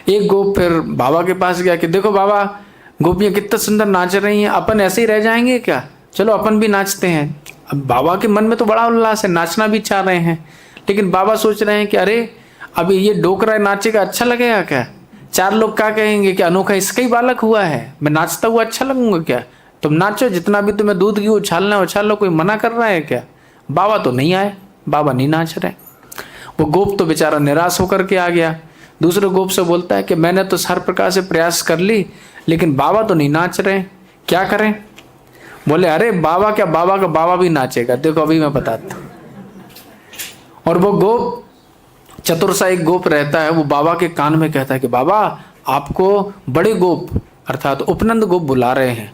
एक गोप फिर बाबा के पास गया कि देखो बाबा गोपियां कितना सुंदर नाच रही हैं, अपन ऐसे ही रह जाएंगे क्या, चलो अपन भी नाचते हैं। अब बाबा के मन में तो बड़ा उल्लास है, नाचना भी चाह रहे हैं, लेकिन बाबा सोच रहे हैं कि अरे अभी ये डोकरा नाचेगा अच्छा लगेगा क्या, चार लोग क्या कहेंगे कि अनोखा इसका ही बालक हुआ है, मैं नाचता हुआ अच्छा लगूंगा क्या? तुम नाचो, जितना भी तुम्हें दूध की उछालना है उछाल लो, कोई मना कर रहा है क्या? बाबा तो नहीं आए, बाबा नहीं नाच रहे। वो गोप तो बेचारा निराश होकर के आ गया, दूसरे गोप से बोलता है कि मैंने तो हर प्रकार से प्रयास कर ली, लेकिन बाबा तो नहीं नाच रहे, क्या करें? बोले अरे बाबा क्या, बाबा का बाबा भी नाचेगा, देखो अभी मैं बताता हूं। और वो गोप, चतुर सा एक गोप रहता है, वो बाबा के कान में कहता है कि बाबा आपको बड़े गोप अर्थात उपनंद गोप बुला रहे हैं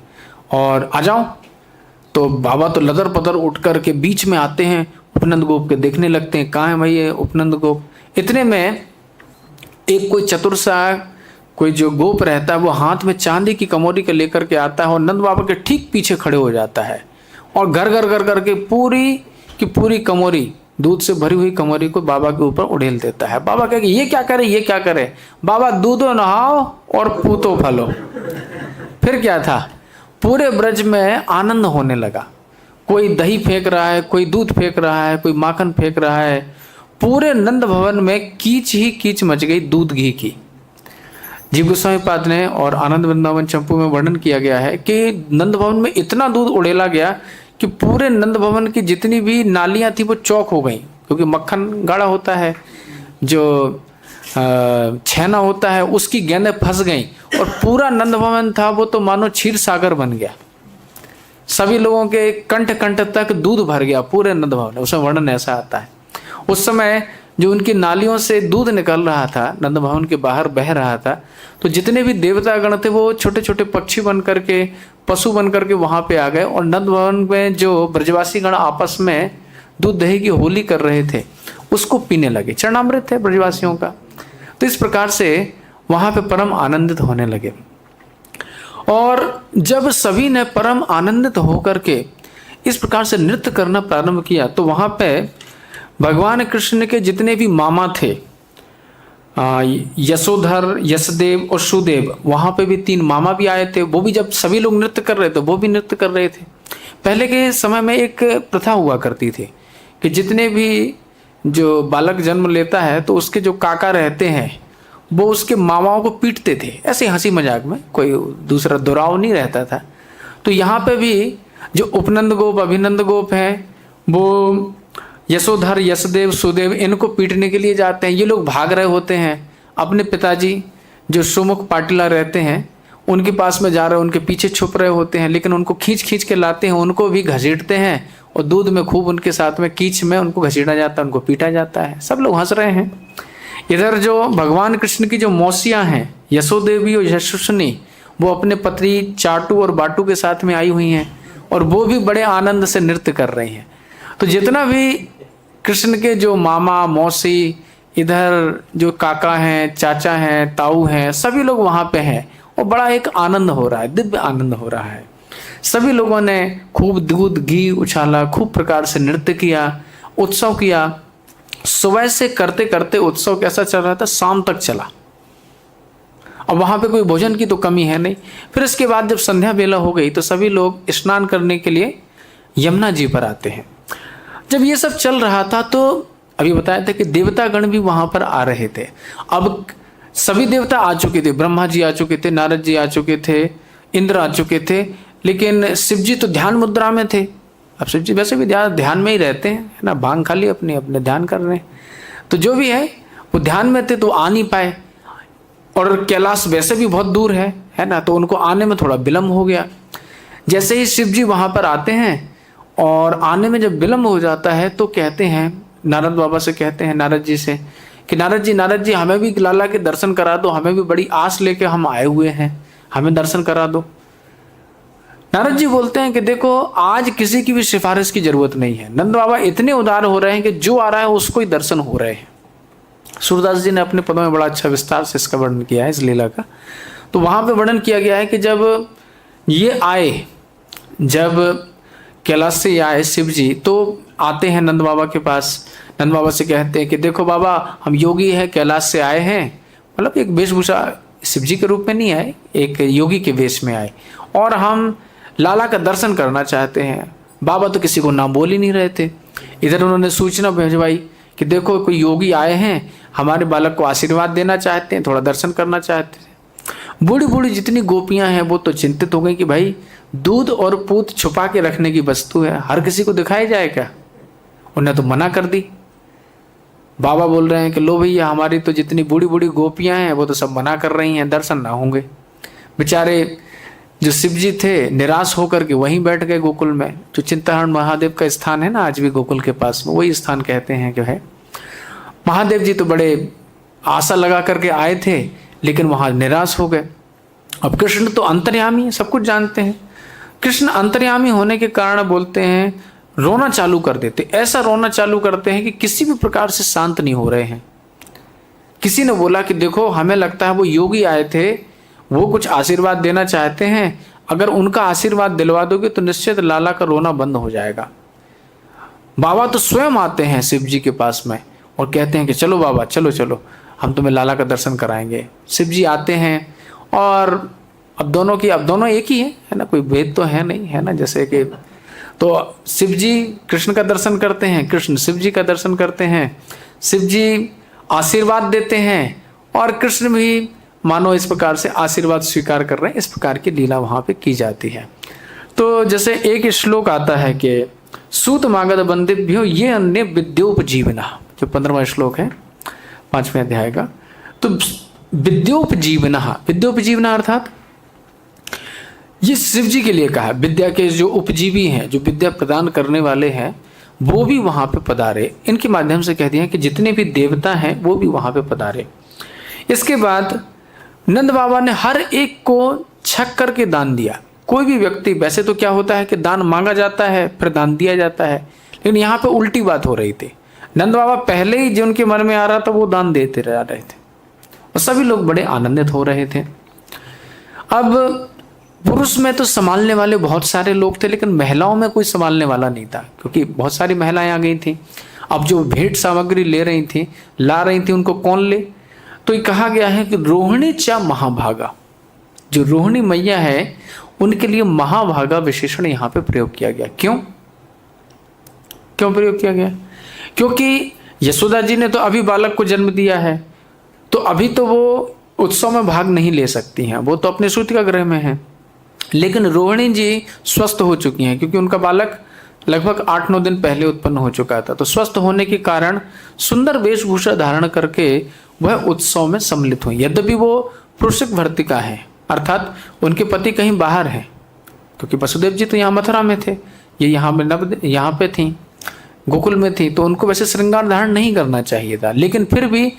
और आ जाओ। तो बाबा तो लदर पदर उठ कर के बीच में आते हैं, उपनंद गोप के देखने लगते हैं, कहाँ है भाई ये उपनंद गोप? इतने में एक कोई चतुर सा कोई जो गोप रहता है वो हाथ में चांदी की कमोरी के लेकर के आता है और नंद बाबा के ठीक पीछे खड़े हो जाता है और घर घर घर करके पूरी की पूरी कमोरी, दूध से भरी हुई कमोरी को बाबा के ऊपर उड़ेल देता है। बाबा कहे ये क्या करे, ये क्या करे? बाबा दूधो नहाओ और पूतो फलो। फिर क्या था, पूरे ब्रज में आनंद होने लगा। कोई दही फेंक रहा है, कोई दूध फेंक रहा है, कोई माखन फेंक रहा है। पूरे नंद भवन में कीच ही कीच मच गई दूध घी की। जीव गोस्वामी पाद ने और आनंद वृंदावन चंपू में वर्णन किया गया है कि नंद भवन में इतना दूध उड़ेला गया कि पूरे नंद भवन की जितनी भी नालियां थी वो चौक हो गई, क्योंकि मक्खन गाढ़ा होता है, जो छेना होता है उसकी गेंदें फंस गई और पूरा नंद भवन था वो तो मानो क्षीर सागर बन गया। सभी लोगों के कंठ कंठ तक दूध भर गया पूरे नंद भवन। उसमें वर्णन ऐसा आता है, उस समय जो उनकी नालियों से दूध निकल रहा था, नंद भवन के बाहर बह रहा था, तो जितने भी देवता गण थे वो छोटे छोटे पक्षी बन करके, पशु बन करके वहां पे आ गए और नंद भवन में जो ब्रजवासी गण आपस में दूध दही की होली कर रहे थे उसको पीने लगे। चरणामृत है ब्रजवासियों का। तो इस प्रकार से वहां पे परम आनंदित होने लगे। और जब सभी ने परम आनंदित होकर के इस प्रकार से नृत्य करना प्रारंभ किया तो वहां पे भगवान कृष्ण के जितने भी मामा थे, यशोधर, यशदेव और सुदेव, वहां पे भी 3 मामा भी आए थे। वो भी जब सभी लोग नृत्य कर रहे थे वो भी नृत्य कर रहे थे। पहले के समय में एक प्रथा हुआ करती थी कि जितने भी जो बालक जन्म लेता है तो उसके जो काका रहते हैं वो उसके मामाओं को पीटते थे, ऐसे हंसी मजाक में, कोई दूसरा दुराव नहीं रहता था। तो यहाँ पे भी जो उपनंद गोप, अभिनंद गोप हैं, वो यशोधर, यशदेव, सुदेव इनको पीटने के लिए जाते हैं। ये लोग भाग रहे होते हैं, अपने पिताजी जो सुमुख पाटिला रहते हैं उनके पास में जा रहे, उनके पीछे छुप रहे होते हैं, लेकिन उनको खींच खींच के लाते हैं, उनको भी घसीटते हैं और दूध में खूब उनके साथ में कीच में उनको घसीटा जाता है, उनको पीटा जाता है। सब लोग हंस रहे हैं। इधर जो भगवान कृष्ण की जो मौसियाँ हैं, यशोदेवी और यशस्विनी, वो अपने पति चाटू और बाटू के साथ में आई हुई हैं और वो भी बड़े आनंद से नृत्य कर रही हैं। तो जितना भी कृष्ण के जो मामा, मौसी, इधर जो काका हैं, चाचा हैं, ताऊ हैं, सभी लोग वहाँ पे हैं और बड़ा एक आनंद हो रहा है, दिव्य आनंद हो रहा है। सभी लोगों ने खूब दूध घी उछाला, खूब प्रकार से नृत्य किया, उत्सव किया। सुबह से करते करते उत्सव कैसा चल रहा था, शाम तक चला। अब वहाँ पे कोई भोजन की तो कमी है नहीं। फिर इसके बाद जब संध्या बेला हो गई तो सभी लोग स्नान करने के लिए यमुना जी पर आते हैं। जब ये सब चल रहा था तो अभी बताया था कि देवता गण भी वहाँ पर आ रहे थे। अब सभी देवता आ चुके थे, ब्रह्मा जी आ चुके थे, नारद जी आ चुके थे, इंद्र आ चुके थे, लेकिन शिव जी तो ध्यान मुद्रा में थे। अब शिव जी वैसे भी ध्यान में ही रहते हैं, है ना, भांग खाली अपने अपने ध्यान कर रहे हैं। तो जो भी है वो ध्यान में थे तो आ नहीं पाए और कैलाश वैसे भी बहुत दूर है ना, तो उनको आने में थोड़ा विलम्ब हो गया। जैसे ही शिव जी वहाँ पर आते हैं और आने में जब विलम्ब हो जाता है तो कहते हैं, नारद बाबा से कहते हैं, नारद जी से कि नारद जी हमें भी लाला के दर्शन करा दो, हमें भी बड़ी आस लेके हम आए हुए हैं, हमें दर्शन करा दो। नारद जी बोलते हैं कि देखो आज किसी की भी सिफारिश की जरूरत नहीं है, नंद बाबा इतने उदार हो रहे हैं कि जो आ रहा है उसको ही दर्शन हो रहे हैं। सूरदास जी ने अपने पदों में बड़ा अच्छा विस्तार से इसका वर्णन किया है, इस लीला का। तो वहां पे वर्णन किया गया है कि जब ये आए, जब कैलाश से आए शिव जी, तो आते हैं नंद बाबा के पास। नंद बाबा से कहते हैं कि देखो बाबा हम योगी है, कैलाश से आए हैं, मतलब एक वेशभूषा शिव जी के रूप में नहीं आए, एक योगी के वेश में आए और हम लाला का दर्शन करना चाहते हैं। बाबा तो किसी को नाम बोल ही नहीं रहे थे। इधर उन्होंने सूचना भिजवाई कि देखो कोई योगी आए हैं, हमारे बालक को आशीर्वाद देना चाहते हैं, थोड़ा दर्शन करना चाहते हैं। बूढ़ी बूढ़ी जितनी गोपियां हैं वो तो चिंतित हो गई कि भाई दूध और पूत छुपा के रखने की वस्तु है, हर किसी को दिखाई जाए क्या। उन्हें तो मना कर दी। बाबा बोल रहे हैं कि लो भैया, हमारी तो जितनी बूढ़ी बूढ़ी गोपियां हैं वो तो सब मना कर रही हैं, दर्शन ना होंगे। बेचारे जो शिव जी थे निराश होकर के वहीं बैठ गए गोकुल में। जो चिंताहरण महादेव का स्थान है ना आज भी गोकुल के पास में, वही स्थान कहते हैं जो है। महादेव जी तो बड़े आशा लगा करके आए थे, लेकिन वहां निराश हो गए। अब कृष्ण तो अंतर्यामी है, सब कुछ जानते हैं। कृष्ण अंतर्यामी होने के कारण बोलते हैं, रोना चालू कर देते। ऐसा रोना चालू करते हैं कि किसी भी प्रकार से शांत नहीं हो रहे हैं। किसी ने बोला कि देखो, हमें लगता है वो योगी आए थे, वो कुछ आशीर्वाद देना चाहते हैं, अगर उनका आशीर्वाद दिलवा दोगे तो निश्चित लाला का रोना बंद हो जाएगा। बाबा तो स्वयं आते हैं शिव जी के पास में और कहते हैं कि चलो बाबा, चलो चलो, हम तुम्हें लाला का दर्शन कराएंगे। शिव जी आते हैं और अब दोनों एक ही है ना, कोई भेद तो है नहीं, है ना। जैसे कि तो शिव जी कृष्ण का दर्शन करते हैं, कृष्ण शिव जी का दर्शन करते हैं, शिव जी आशीर्वाद देते हैं और कृष्ण भी मानो इस प्रकार से आशीर्वाद स्वीकार कर रहे हैं। इस प्रकार की लीला वहां पे की जाती है। तो जैसे एक श्लोक आता है कि सूत मागध बंदिभ्यो ये अन्य विद्योपजीवना, जो 15वां श्लोक है 5वें अध्याय का। तो विद्योपजीवना अर्थात ये शिव जी के लिए कहा। विद्या के जो उपजीवी हैं, जो विद्या प्रदान करने वाले हैं, वो भी वहां पे पधारे। इनके माध्यम से कह दिया कि जितने भी देवता हैं वो भी वहां पे पधारे। इसके बाद नंद बाबा ने हर एक को छक करके दान दिया। कोई भी व्यक्ति, वैसे तो क्या होता है कि दान मांगा जाता है फिर दान दिया जाता है, लेकिन यहाँ पे उल्टी बात हो रही थी। नंद बाबा पहले ही जो उनके मन में आ रहा था वो दान देते रह रहे थे और सभी लोग बड़े आनंदित हो रहे थे। अब पुरुष में तो संभालने वाले बहुत सारे लोग थे, लेकिन महिलाओं में कोई संभालने वाला नहीं था, क्योंकि बहुत सारी महिलाएं आ गई थी। अब जो भेंट सामग्री ला रही थी उनको कौन ले, तो ये कहा गया है कि रोहिणी चा महाभागा, जो रोहिणी मैया है उनके लिए महाभागा विशेषण यहाँ पे प्रयोग किया गया। क्यों प्रयोग किया गया? क्योंकि यशोदा जी ने तो अभी बालक को जन्म दिया है, तो अभी तो वो उत्सव में भाग नहीं ले सकती हैं, वो तो अपने सूतिका गृह में है। लेकिन रोहिणी जी स्वस्थ हो चुकी हैं, क्योंकि उनका बालक लगभग 8-9 दिन पहले उत्पन्न हो चुका था। तो स्वस्थ होने के कारण सुंदर वेशभूषा धारण करके वह उत्सव में सम्मिलित हुई। यद्यपि वो पुरुषिक भर्तिका है, अर्थात उनके पति कहीं बाहर हैं, क्योंकि वसुदेव जी तो यहाँ मथुरा में थे, ये यहाँ पे थी, गोकुल में थी, तो उनको वैसे श्रृंगार धारण नहीं करना चाहिए था। लेकिन फिर भी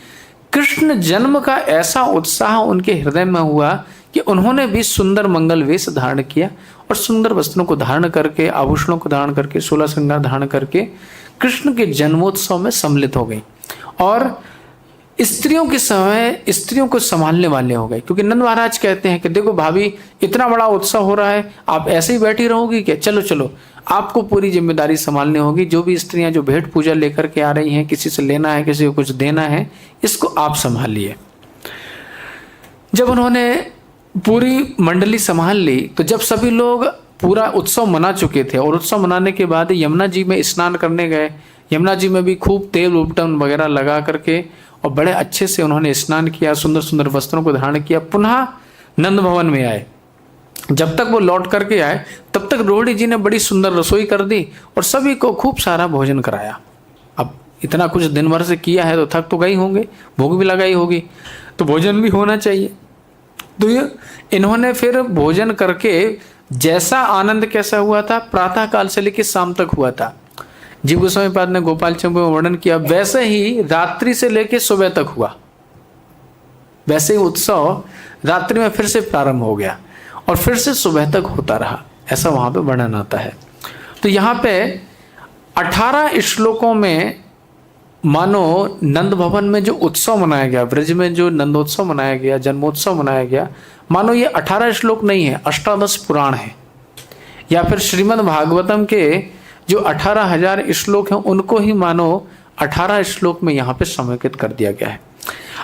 कृष्ण जन्म का ऐसा उत्साह उनके हृदय में हुआ कि उन्होंने भी सुंदर मंगल वेश धारण किया और सुंदर वस्त्रों को धारण करके, आभूषणों को धारण करके, 16 श्रृंगार धारण करके कृष्ण के जन्मोत्सव में सम्मिलित हो गई और स्त्रियों को संभालने वाले हो गए। क्योंकि नंद महाराज कहते हैं कि देखो भाभी, इतना बड़ा उत्सव हो रहा है, आप ऐसे ही बैठी रहोगी क्या? चलो चलो, आपको पूरी जिम्मेदारी संभालनी होगी। जो भी स्त्रियां जो भेंट पूजा लेकर के आ रही हैं, किसी से लेना है, किसी को कुछ देना है, इसको आप संभालिए। जब उन्होंने पूरी मंडली संभाल ली, तो जब सभी लोग पूरा उत्सव मना चुके थे और उत्सव मनाने के बाद यमुना जी में स्नान करने गए, यमुना जी में भी खूब तेल उपटन वगैरह लगा करके और बड़े अच्छे से उन्होंने स्नान किया, सुंदर सुंदर वस्त्रों को धारण किया, पुनः नंद भवन में आए। जब तक वो लौट करके आए तब तक रोहिणी जी ने बड़ी सुंदर रसोई कर दी और सभी को खूब सारा भोजन कराया। अब इतना कुछ दिन भर से किया है तो थक तो गई होंगे, भूख भी लगाई होगी, तो भोजन भी होना चाहिए। तो ये इन्होंने फिर भोजन करके जैसा आनंद कैसा हुआ था, प्रातः काल से लेकर शाम तक हुआ था। जीव गोस्वामी पाद ने गोपाल चंपू में वर्णन किया, वैसे ही रात्रि से लेकर सुबह तक हुआ। वैसे ही उत्सव रात्रि में फिर से प्रारंभ हो गया और फिर से सुबह तक होता रहा, ऐसा वहां पे वर्णन आता है। तो यहाँ पे 18 श्लोकों में मानो नंद भवन में जो उत्सव मनाया गया, ब्रज में जो नंदोत्सव मनाया गया, जन्मोत्सव मनाया गया, मानो ये 18 श्लोक नहीं है, 18 पुराण है, या फिर श्रीमद् भागवतम के जो 18,000 श्लोक हैं उनको ही मानो 18 श्लोक में यहाँ पे समेकित कर दिया गया है।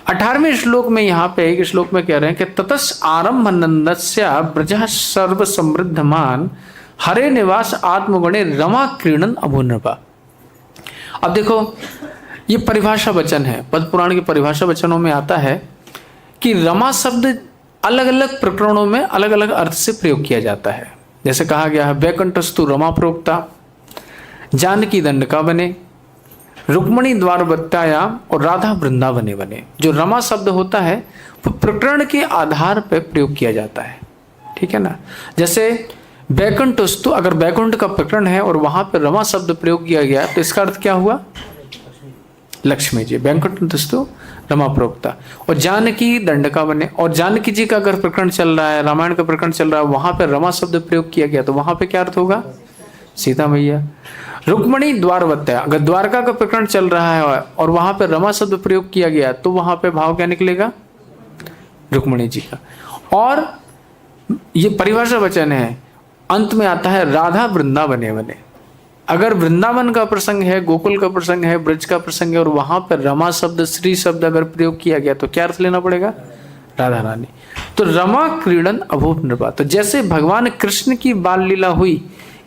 18वें श्लोक में यहाँ पे एक श्लोक में कह रहे हैं कि ततस् आरंभ नंदस्य ब्रजः सर्व समृद्धमान हरे निवास आत्मगुणे रमा क्रीडन अभुनृपा। अब देखो, ये परिभाषा वचन है, पद्म पुराण के परिभाषा वचनों में आता है कि रमा शब्द अलग अलग प्रकरणों में अलग अलग अर्थ से प्रयोग किया जाता है। जैसे कहा गया है वैकुंठस्तु रमा प्रोक्ता, जानकी दंडका बने, रुक्मणी द्वारवत्तायाम और राधा वृंदावने बने। जो रमा शब्द होता है वो प्रकरण के आधार पर प्रयोग किया जाता है, ठीक है ना। जैसे वैकुंठस्तु, अगर वैकुंठ का प्रकरण है और वहां पर रमा शब्द प्रयोग किया गया तो इसका अर्थ क्या हुआ? लक्ष्मी जी। वैकुंठस्तु रमा प्रोक्ता। और जानकी दंडका बने, और जानकी जी का अगर प्रकरण चल रहा है, रामायण का प्रकरण चल रहा है, वहां पर रमा शब्द प्रयोग किया गया तो वहां पे क्या अर्थ होगा? सीता मैया। रुक्मणी द्वारवत्ता, अगर द्वारका का प्रकरण चल रहा है और वहां पर रमा शब्द प्रयोग किया गया तो वहां पे भाव क्या निकलेगा? रुक्मणी जी का। और ये परिभाषा वचन है, अंत में आता है राधा वृंदावने बने। अगर वृंदावन का प्रसंग है, गोकुल का प्रसंग है, ब्रज का प्रसंग है और वहां पर रमा शब्द, श्री शब्द अगर प्रयोग किया गया तो क्या अर्थ लेना पड़ेगा? राधा रानी। तो रमा क्रीडन अभूप नृपा, तो जैसे भगवान कृष्ण की बाल लीला हुई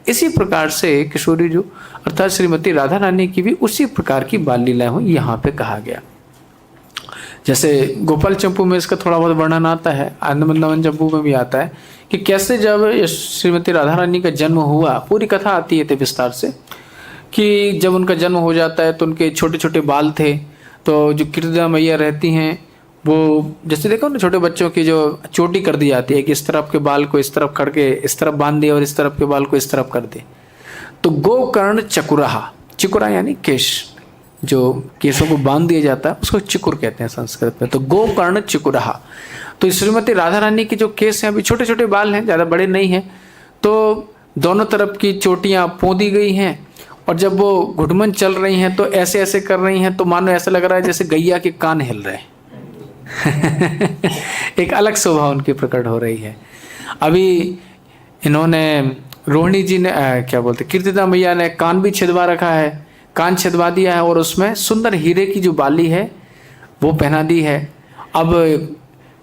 इसी प्रकार से किशोरी जो अर्थात श्रीमती राधा रानी की भी उसी प्रकार की बाल लीला हुई, यहाँ पे कहा गया। जैसे गोपाल चंपू में इसका थोड़ा बहुत वर्णन आता है, आनंद वृंदावन चंपू में भी आता है कि कैसे जब श्रीमती राधा रानी का जन्म हुआ, पूरी कथा आती है विस्तार से कि जब उनका जन्म हो जाता है तो उनके छोटे छोटे बाल थे, तो जो कीर्तिदा मैया रहती हैं वो जैसे देखो ना छोटे बच्चों की जो चोटी कर दी जाती है कि इस तरफ के बाल को इस तरफ करके इस तरफ बांध दिया और इस तरफ के बाल को इस तरफ कर दे, तो गोकर्ण चकुराहा, चिकुरा यानी केश, जो केशों को बांध दिया जाता है उसको चिकुर कहते हैं संस्कृत में। तो गोकर्ण चिकुराहा, तो श्रीमती राधा रानी के जो केस हैं अभी छोटे छोटे बाल हैं, ज़्यादा बड़े नहीं हैं, तो दोनों तरफ की चोटियाँ पोंदी गई हैं और जब वो घुटमन चल रही हैं तो ऐसे ऐसे कर रही हैं तो मानो ऐसा लग रहा है जैसे गैया के कान हिल रहे हैं। एक अलग शोभा उनकी प्रकट हो रही है। अभी इन्होंने रोहिणी जी ने क्या बोलते कीर्तिदा मैया ने कान भी छिदवा रखा है, कान छिदवा दिया है और उसमें सुंदर हीरे की जो बाली है वो पहना दी है। अब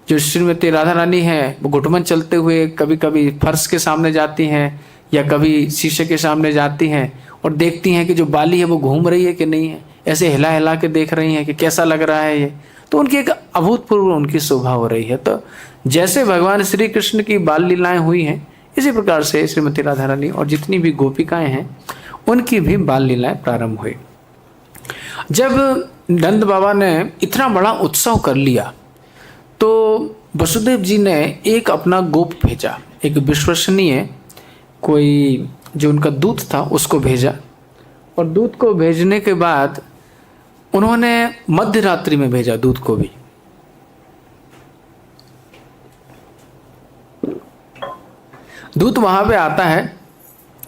जो श्रीमती राधा रानी है वो घुटमन चलते हुए कभी कभी फर्श के सामने जाती हैं या कभी शीशे के सामने जाती हैं और देखती हैं कि जो बाली है वो घूम रही है कि नहीं है, ऐसे हिला हिला के देख रही हैं कि कैसा लग रहा है ये, तो उनकी एक अभूतपूर्व उनकी शोभा हो रही है। तो जैसे भगवान श्री कृष्ण की बाल लीलाएं हुई हैं इसी प्रकार से श्रीमती राधा रानी और जितनी भी गोपिकाएं हैं उनकी भी बाल लीलाएं प्रारंभ हुई। जब नंद बाबा ने इतना बड़ा उत्सव कर लिया तो वसुदेव जी ने एक अपना गोप भेजा, एक विश्वसनीय कोई जो उनका दूत था उसको भेजा, और दूत को भेजने के बाद उन्होंने मध्य रात्रि में भेजा दूत को भी। दूत वहां पे आता है,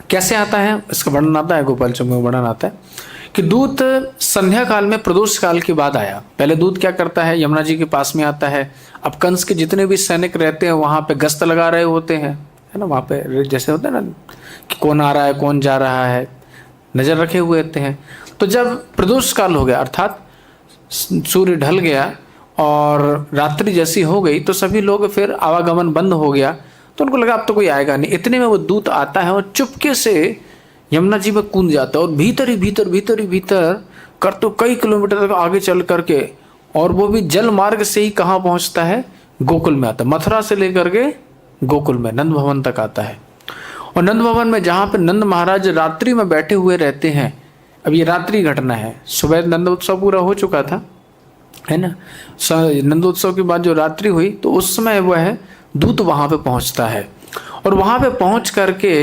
कैसे आता है इसका वर्णन आता है, गोपाल चंद्र में वर्णन आता है कि दूत संध्या काल में प्रदोष काल के बाद आया। पहले दूत क्या करता है, यमुना जी के पास में आता है। अब कंस के जितने भी सैनिक रहते हैं वहां पे गश्त लगा रहे होते हैं, है ना, वहां पे जैसे होता है ना कि कौन आ रहा है कौन जा रहा है, नजर रखे हुए रहते हैं। तो जब प्रदोष काल हो गया अर्थात सूर्य ढल गया और रात्रि जैसी हो गई तो सभी लोग फिर आवागमन बंद हो गया, तो उनको लगा अब तो कोई आएगा नहीं। इतने में वो दूत आता है और चुपके से यमुना जी में कूद जाता है और भीतर ही भीतर कर तो कई किलोमीटर तक आगे चल करके, और वो भी जल मार्ग से ही कहाँ पहुँचता है, गोकुल में आता है। मथुरा से लेकर के गोकुल में नंद भवन तक आता है। और नंद भवन में जहाँ पे नंद महाराज रात्रि में बैठे हुए रहते हैं, अब ये रात्रि घटना है, सुबह नंदोत्सव पूरा हो चुका था, है ना, नंदोत्सव के बाद जो रात्रि हुई तो उस समय वह दूत वहां पे पहुंचता है और वहां पे पहुंच करके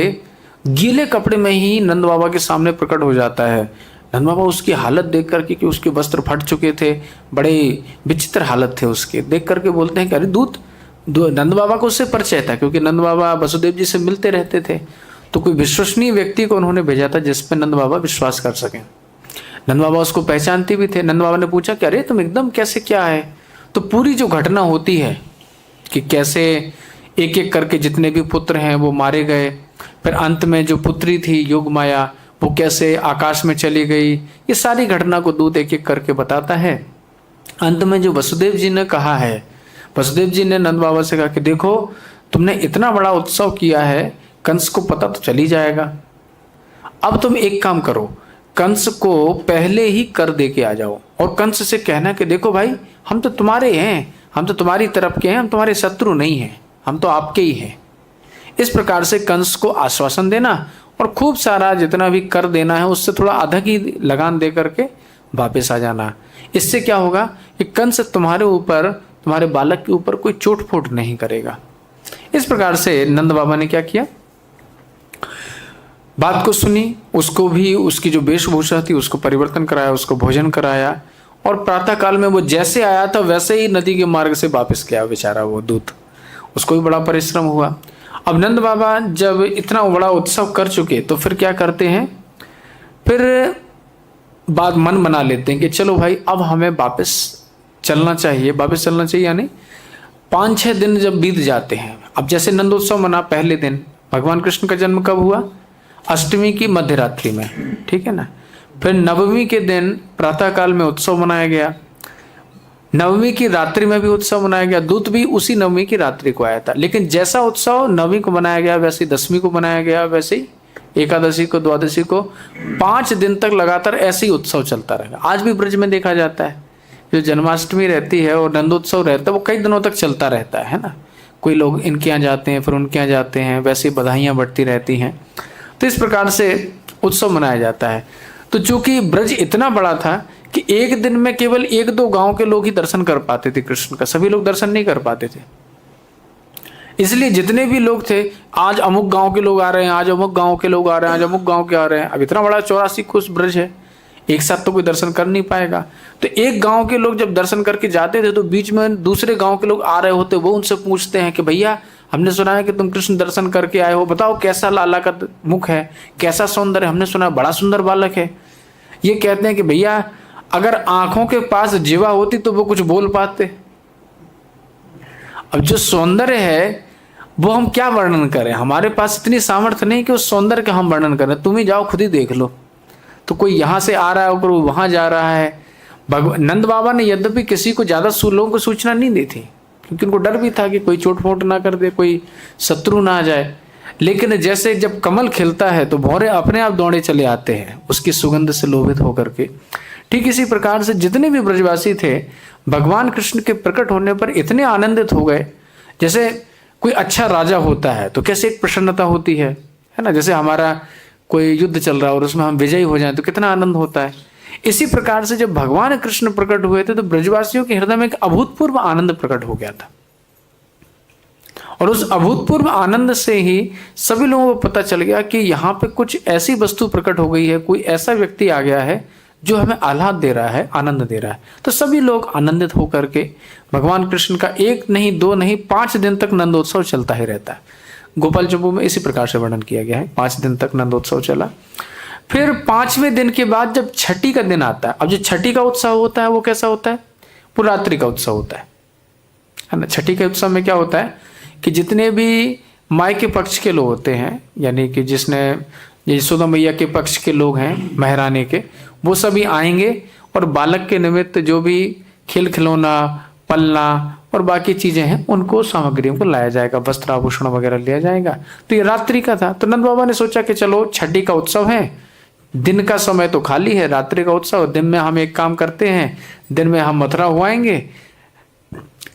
गीले कपड़े में ही नंद बाबा के सामने प्रकट हो जाता है। नंद बाबा उसकी हालत देख करके कि उसके वस्त्र फट चुके थे, बड़े विचित्र हालत थे उसके, देख करके बोलते हैं कि अरे दूत, नंद बाबा को उससे परिचय था क्योंकि नंद बाबा वसुदेव जी से मिलते रहते थे, तो कोई विश्वसनीय व्यक्ति को उन्होंने भेजा था जिस पर नंद बाबा विश्वास कर सकें। नंद बाबा उसको पहचानते भी थे। नंद बाबा ने पूछा कि अरे तुम एकदम कैसे, क्या है? तो पूरी जो घटना होती है कि कैसे एक एक करके जितने भी पुत्र हैं वो मारे गए, फिर अंत में जो पुत्री थी योग माया वो कैसे आकाश में चली गई, ये सारी घटना को दूत एक एक करके बताता है। अंत में जो वसुदेव जी ने कहा है, वसुदेव जी ने नंद बाबा से कहा कि देखो तुमने इतना बड़ा उत्सव किया है, कंस को पता तो चल ही जाएगा, अब तुम एक काम करो, कंस को पहले ही कर दे के आ जाओ, और कंस से कहना कि देखो भाई, हम तो तुम्हारे हैं, हम तो तुम्हारी तरफ के हैं, हम तुम्हारे शत्रु नहीं हैं, हम तो आपके ही हैं। इस प्रकार से कंस को आश्वासन देना और खूब सारा जितना भी कर देना है उससे थोड़ा अधिक ही लगान दे करके वापस आ जाना। इससे क्या होगा कि कंस तुम्हारे ऊपर, तुम्हारे बालक के ऊपर कोई चोट फोट नहीं करेगा। इस प्रकार से नंद बाबा ने क्या किया, बात को सुनी, उसको भी उसकी जो वेशभूषा थी उसको परिवर्तन कराया, उसको भोजन कराया, और प्रातः काल में वो जैसे आया था वैसे ही नदी के मार्ग से वापस गया बेचारा वो दूत। उसको भी बड़ा परिश्रम हुआ। अब नंद बाबा जब इतना बड़ा उत्सव कर चुके तो फिर क्या करते हैं, फिर बात मन बना लेते हैं कि चलो भाई अब हमें वापस चलना चाहिए। वापस चलना चाहिए यानी 5-6 दिन जब बीत जाते हैं, अब जैसे नंदोत्सव मना, पहले दिन भगवान कृष्ण का जन्म कब हुआ, अष्टमी की मध्य रात्रि में, ठीक है ना। फिर नवमी के दिन प्रातः काल में उत्सव मनाया गया, नवमी की रात्रि में भी उत्सव मनाया गया, दूत भी उसी नवमी की रात्रि को आया था। लेकिन जैसा उत्सव नवमी को मनाया गया वैसे ही दसवीं को मनाया गया, वैसे ही एकादशी को, द्वादशी को, 5 दिन तक लगातार ऐसे ही उत्सव चलता रहेगा। आज भी ब्रज में देखा जाता है, जो जन्माष्टमी रहती है और नंदोत्सव रहता है वो कई दिनों तक चलता रहता है ना। कोई लोग इनके यहाँ जाते हैं, फिर उनके यहाँ जाते हैं, वैसे ही बधाइयाँ बढ़ती रहती हैं। तो इस प्रकार से उत्सव मनाया जाता है। तो चूंकि ब्रज इतना बड़ा था कि एक दिन में केवल 1-2 गांव के लोग ही दर्शन कर पाते थे कृष्ण का, सभी लोग दर्शन नहीं कर पाते थे। इसलिए जितने भी लोग थे, आज अमुक गांव के लोग आ रहे हैं, आज अमुक गांव के लोग आ रहे हैं, आज अमुक गांव के आ रहे हैं। अब इतना बड़ा 84 कोस ब्रज है, एक साथ तो कोई दर्शन कर नहीं पाएगा। तो एक गांव के लोग जब दर्शन करके जाते थे तो बीच में दूसरे गांव के लोग आ रहे होते, वो उनसे पूछते हैं कि भैया हमने सुना है कि तुम कृष्ण दर्शन करके आए हो, बताओ कैसा लाला का मुख है, कैसा सौंदर्य, हमने सुना बड़ा सुंदर बालक है। ये कहते हैं कि भैया अगर आंखों के पास जीवा होती तो वो कुछ बोल पाते। अब जो सौंदर्य है वो हम क्या वर्णन करें, हमारे पास इतनी सामर्थ्य नहीं कि उस सौंदर्य का हम वर्णन करें। तुम ही जाओ, खुद ही देख लो। तो कोई यहाँ से आ रहा है और वहाँ जा रहा है। नंद बाबा ने यद्यपि किसी को ज़्यादा लोगों को सूचना नहीं दी थी, क्योंकि उनको डर भी था कि कोई चोट फोट ना कर दे, कोई शत्रु ना आ जाए। लेकिन जैसे जब कमल खिलता है तो भौरे अपने आप दौड़े चले आते हैं उसकी सुगंध से लोभित होकर के। ठीक इसी प्रकार से जितने भी ब्रजवासी थे भगवान कृष्ण के प्रकट होने पर इतने आनंदित हो गए। जैसे कोई अच्छा राजा होता है तो कैसे एक प्रसन्नता होती है ना। जैसे हमारा कोई युद्ध चल रहा है और उसमें हम विजयी हो जाएं तो कितना आनंद होता है। इसी प्रकार से जब भगवान कृष्ण प्रकट हुए थे तो ब्रजवासियों के हृदय में एक अभूतपूर्व आनंद प्रकट हो गया था। और उस अभूतपूर्व आनंद से ही सभी लोगों को पता चल गया कि यहाँ पे कुछ ऐसी वस्तु प्रकट हो गई है, कोई ऐसा व्यक्ति आ गया है जो हमें आह्लाद दे रहा है, आनंद दे रहा है। तो सभी लोग आनंदित होकर के भगवान कृष्ण का 1 नहीं 2 नहीं 5 दिन तक नंदोत्सव चलता ही रहता है। गोपाल चंपू में इसी प्रकार से वर्णन किया गया है, 5 दिन तक नंदोत्सव चला। फिर 5वें दिन के बाद जब छठी का दिन आता है, अब जो छठी का उत्सव होता है वो कैसा होता है, वो रात्रि का उत्सव होता है ना। छठी के उत्सव में क्या होता है कि जितने भी माई के पक्ष के लोग होते हैं, यानी कि जिसने यशोदा मैया के पक्ष के लोग हैं, महराने के, वो सभी आएंगे और बालक के निमित्त जो भी खेल खिलौना, पलना और बाकी चीजें हैं उनको, सामग्रियों को लाया जाएगा, वस्त्र आभूषण वगैरह लिया जाएगा। तो ये रात्रि का था। तो नंद बाबा ने सोचा कि चलो छठी का उत्सव है, दिन का समय तो खाली है, रात्रि का उत्सव, दिन में हम एक काम करते हैं, दिन में हम मथुरा हुआएंगे,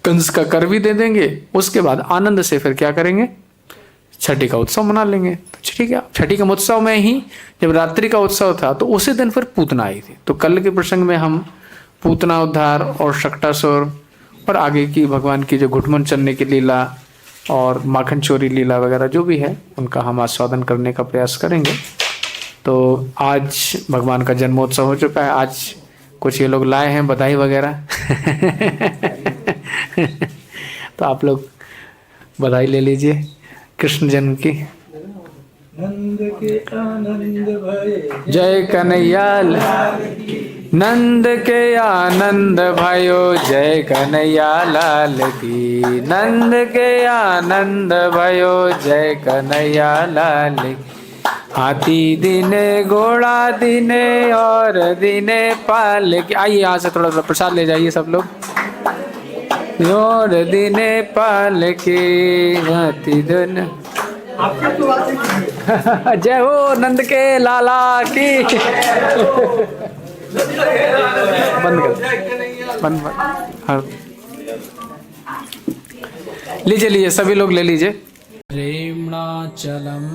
कंस का कर भी दे देंगे, उसके बाद आनंद से फिर क्या करेंगे, छठी का उत्सव मना लेंगे। तो ठीक है, छठी के उत्सव में ही जब रात्रि का उत्सव था तो उसी दिन फिर पूतना आई थी। तो कल के प्रसंग में हम पूतना उद्धार और शक्टासुर और आगे की भगवान की जो घुटमन चलने की लीला और माखन चोरी लीला वगैरह जो भी है उनका हम आस्वादन करने का प्रयास करेंगे। तो आज भगवान का जन्मोत्सव हो चुका है। आज कुछ ये लोग लाए हैं बधाई वगैरह तो आप लोग बधाई ले लीजिए कृष्ण जन्म की। नंद के आनंद भये जय कन्हैया, नंद के आनंद भयो जय कन्हैया लाल की, नंद के आनंद भयो जय कन्हैया लाल की। हाथी दिने घोड़ा दिने और दिने पाल के। आइए यहाँ से थोड़ा सा प्रसाद ले जाइए सब लोग। और दिने पाल के हाथी दिन जय हो नंद के लाला की। बंद कर, बंद बंद। हाँ लीजिए लीजिए, सभी लोग ले लीजिए। प्रेमणाचलम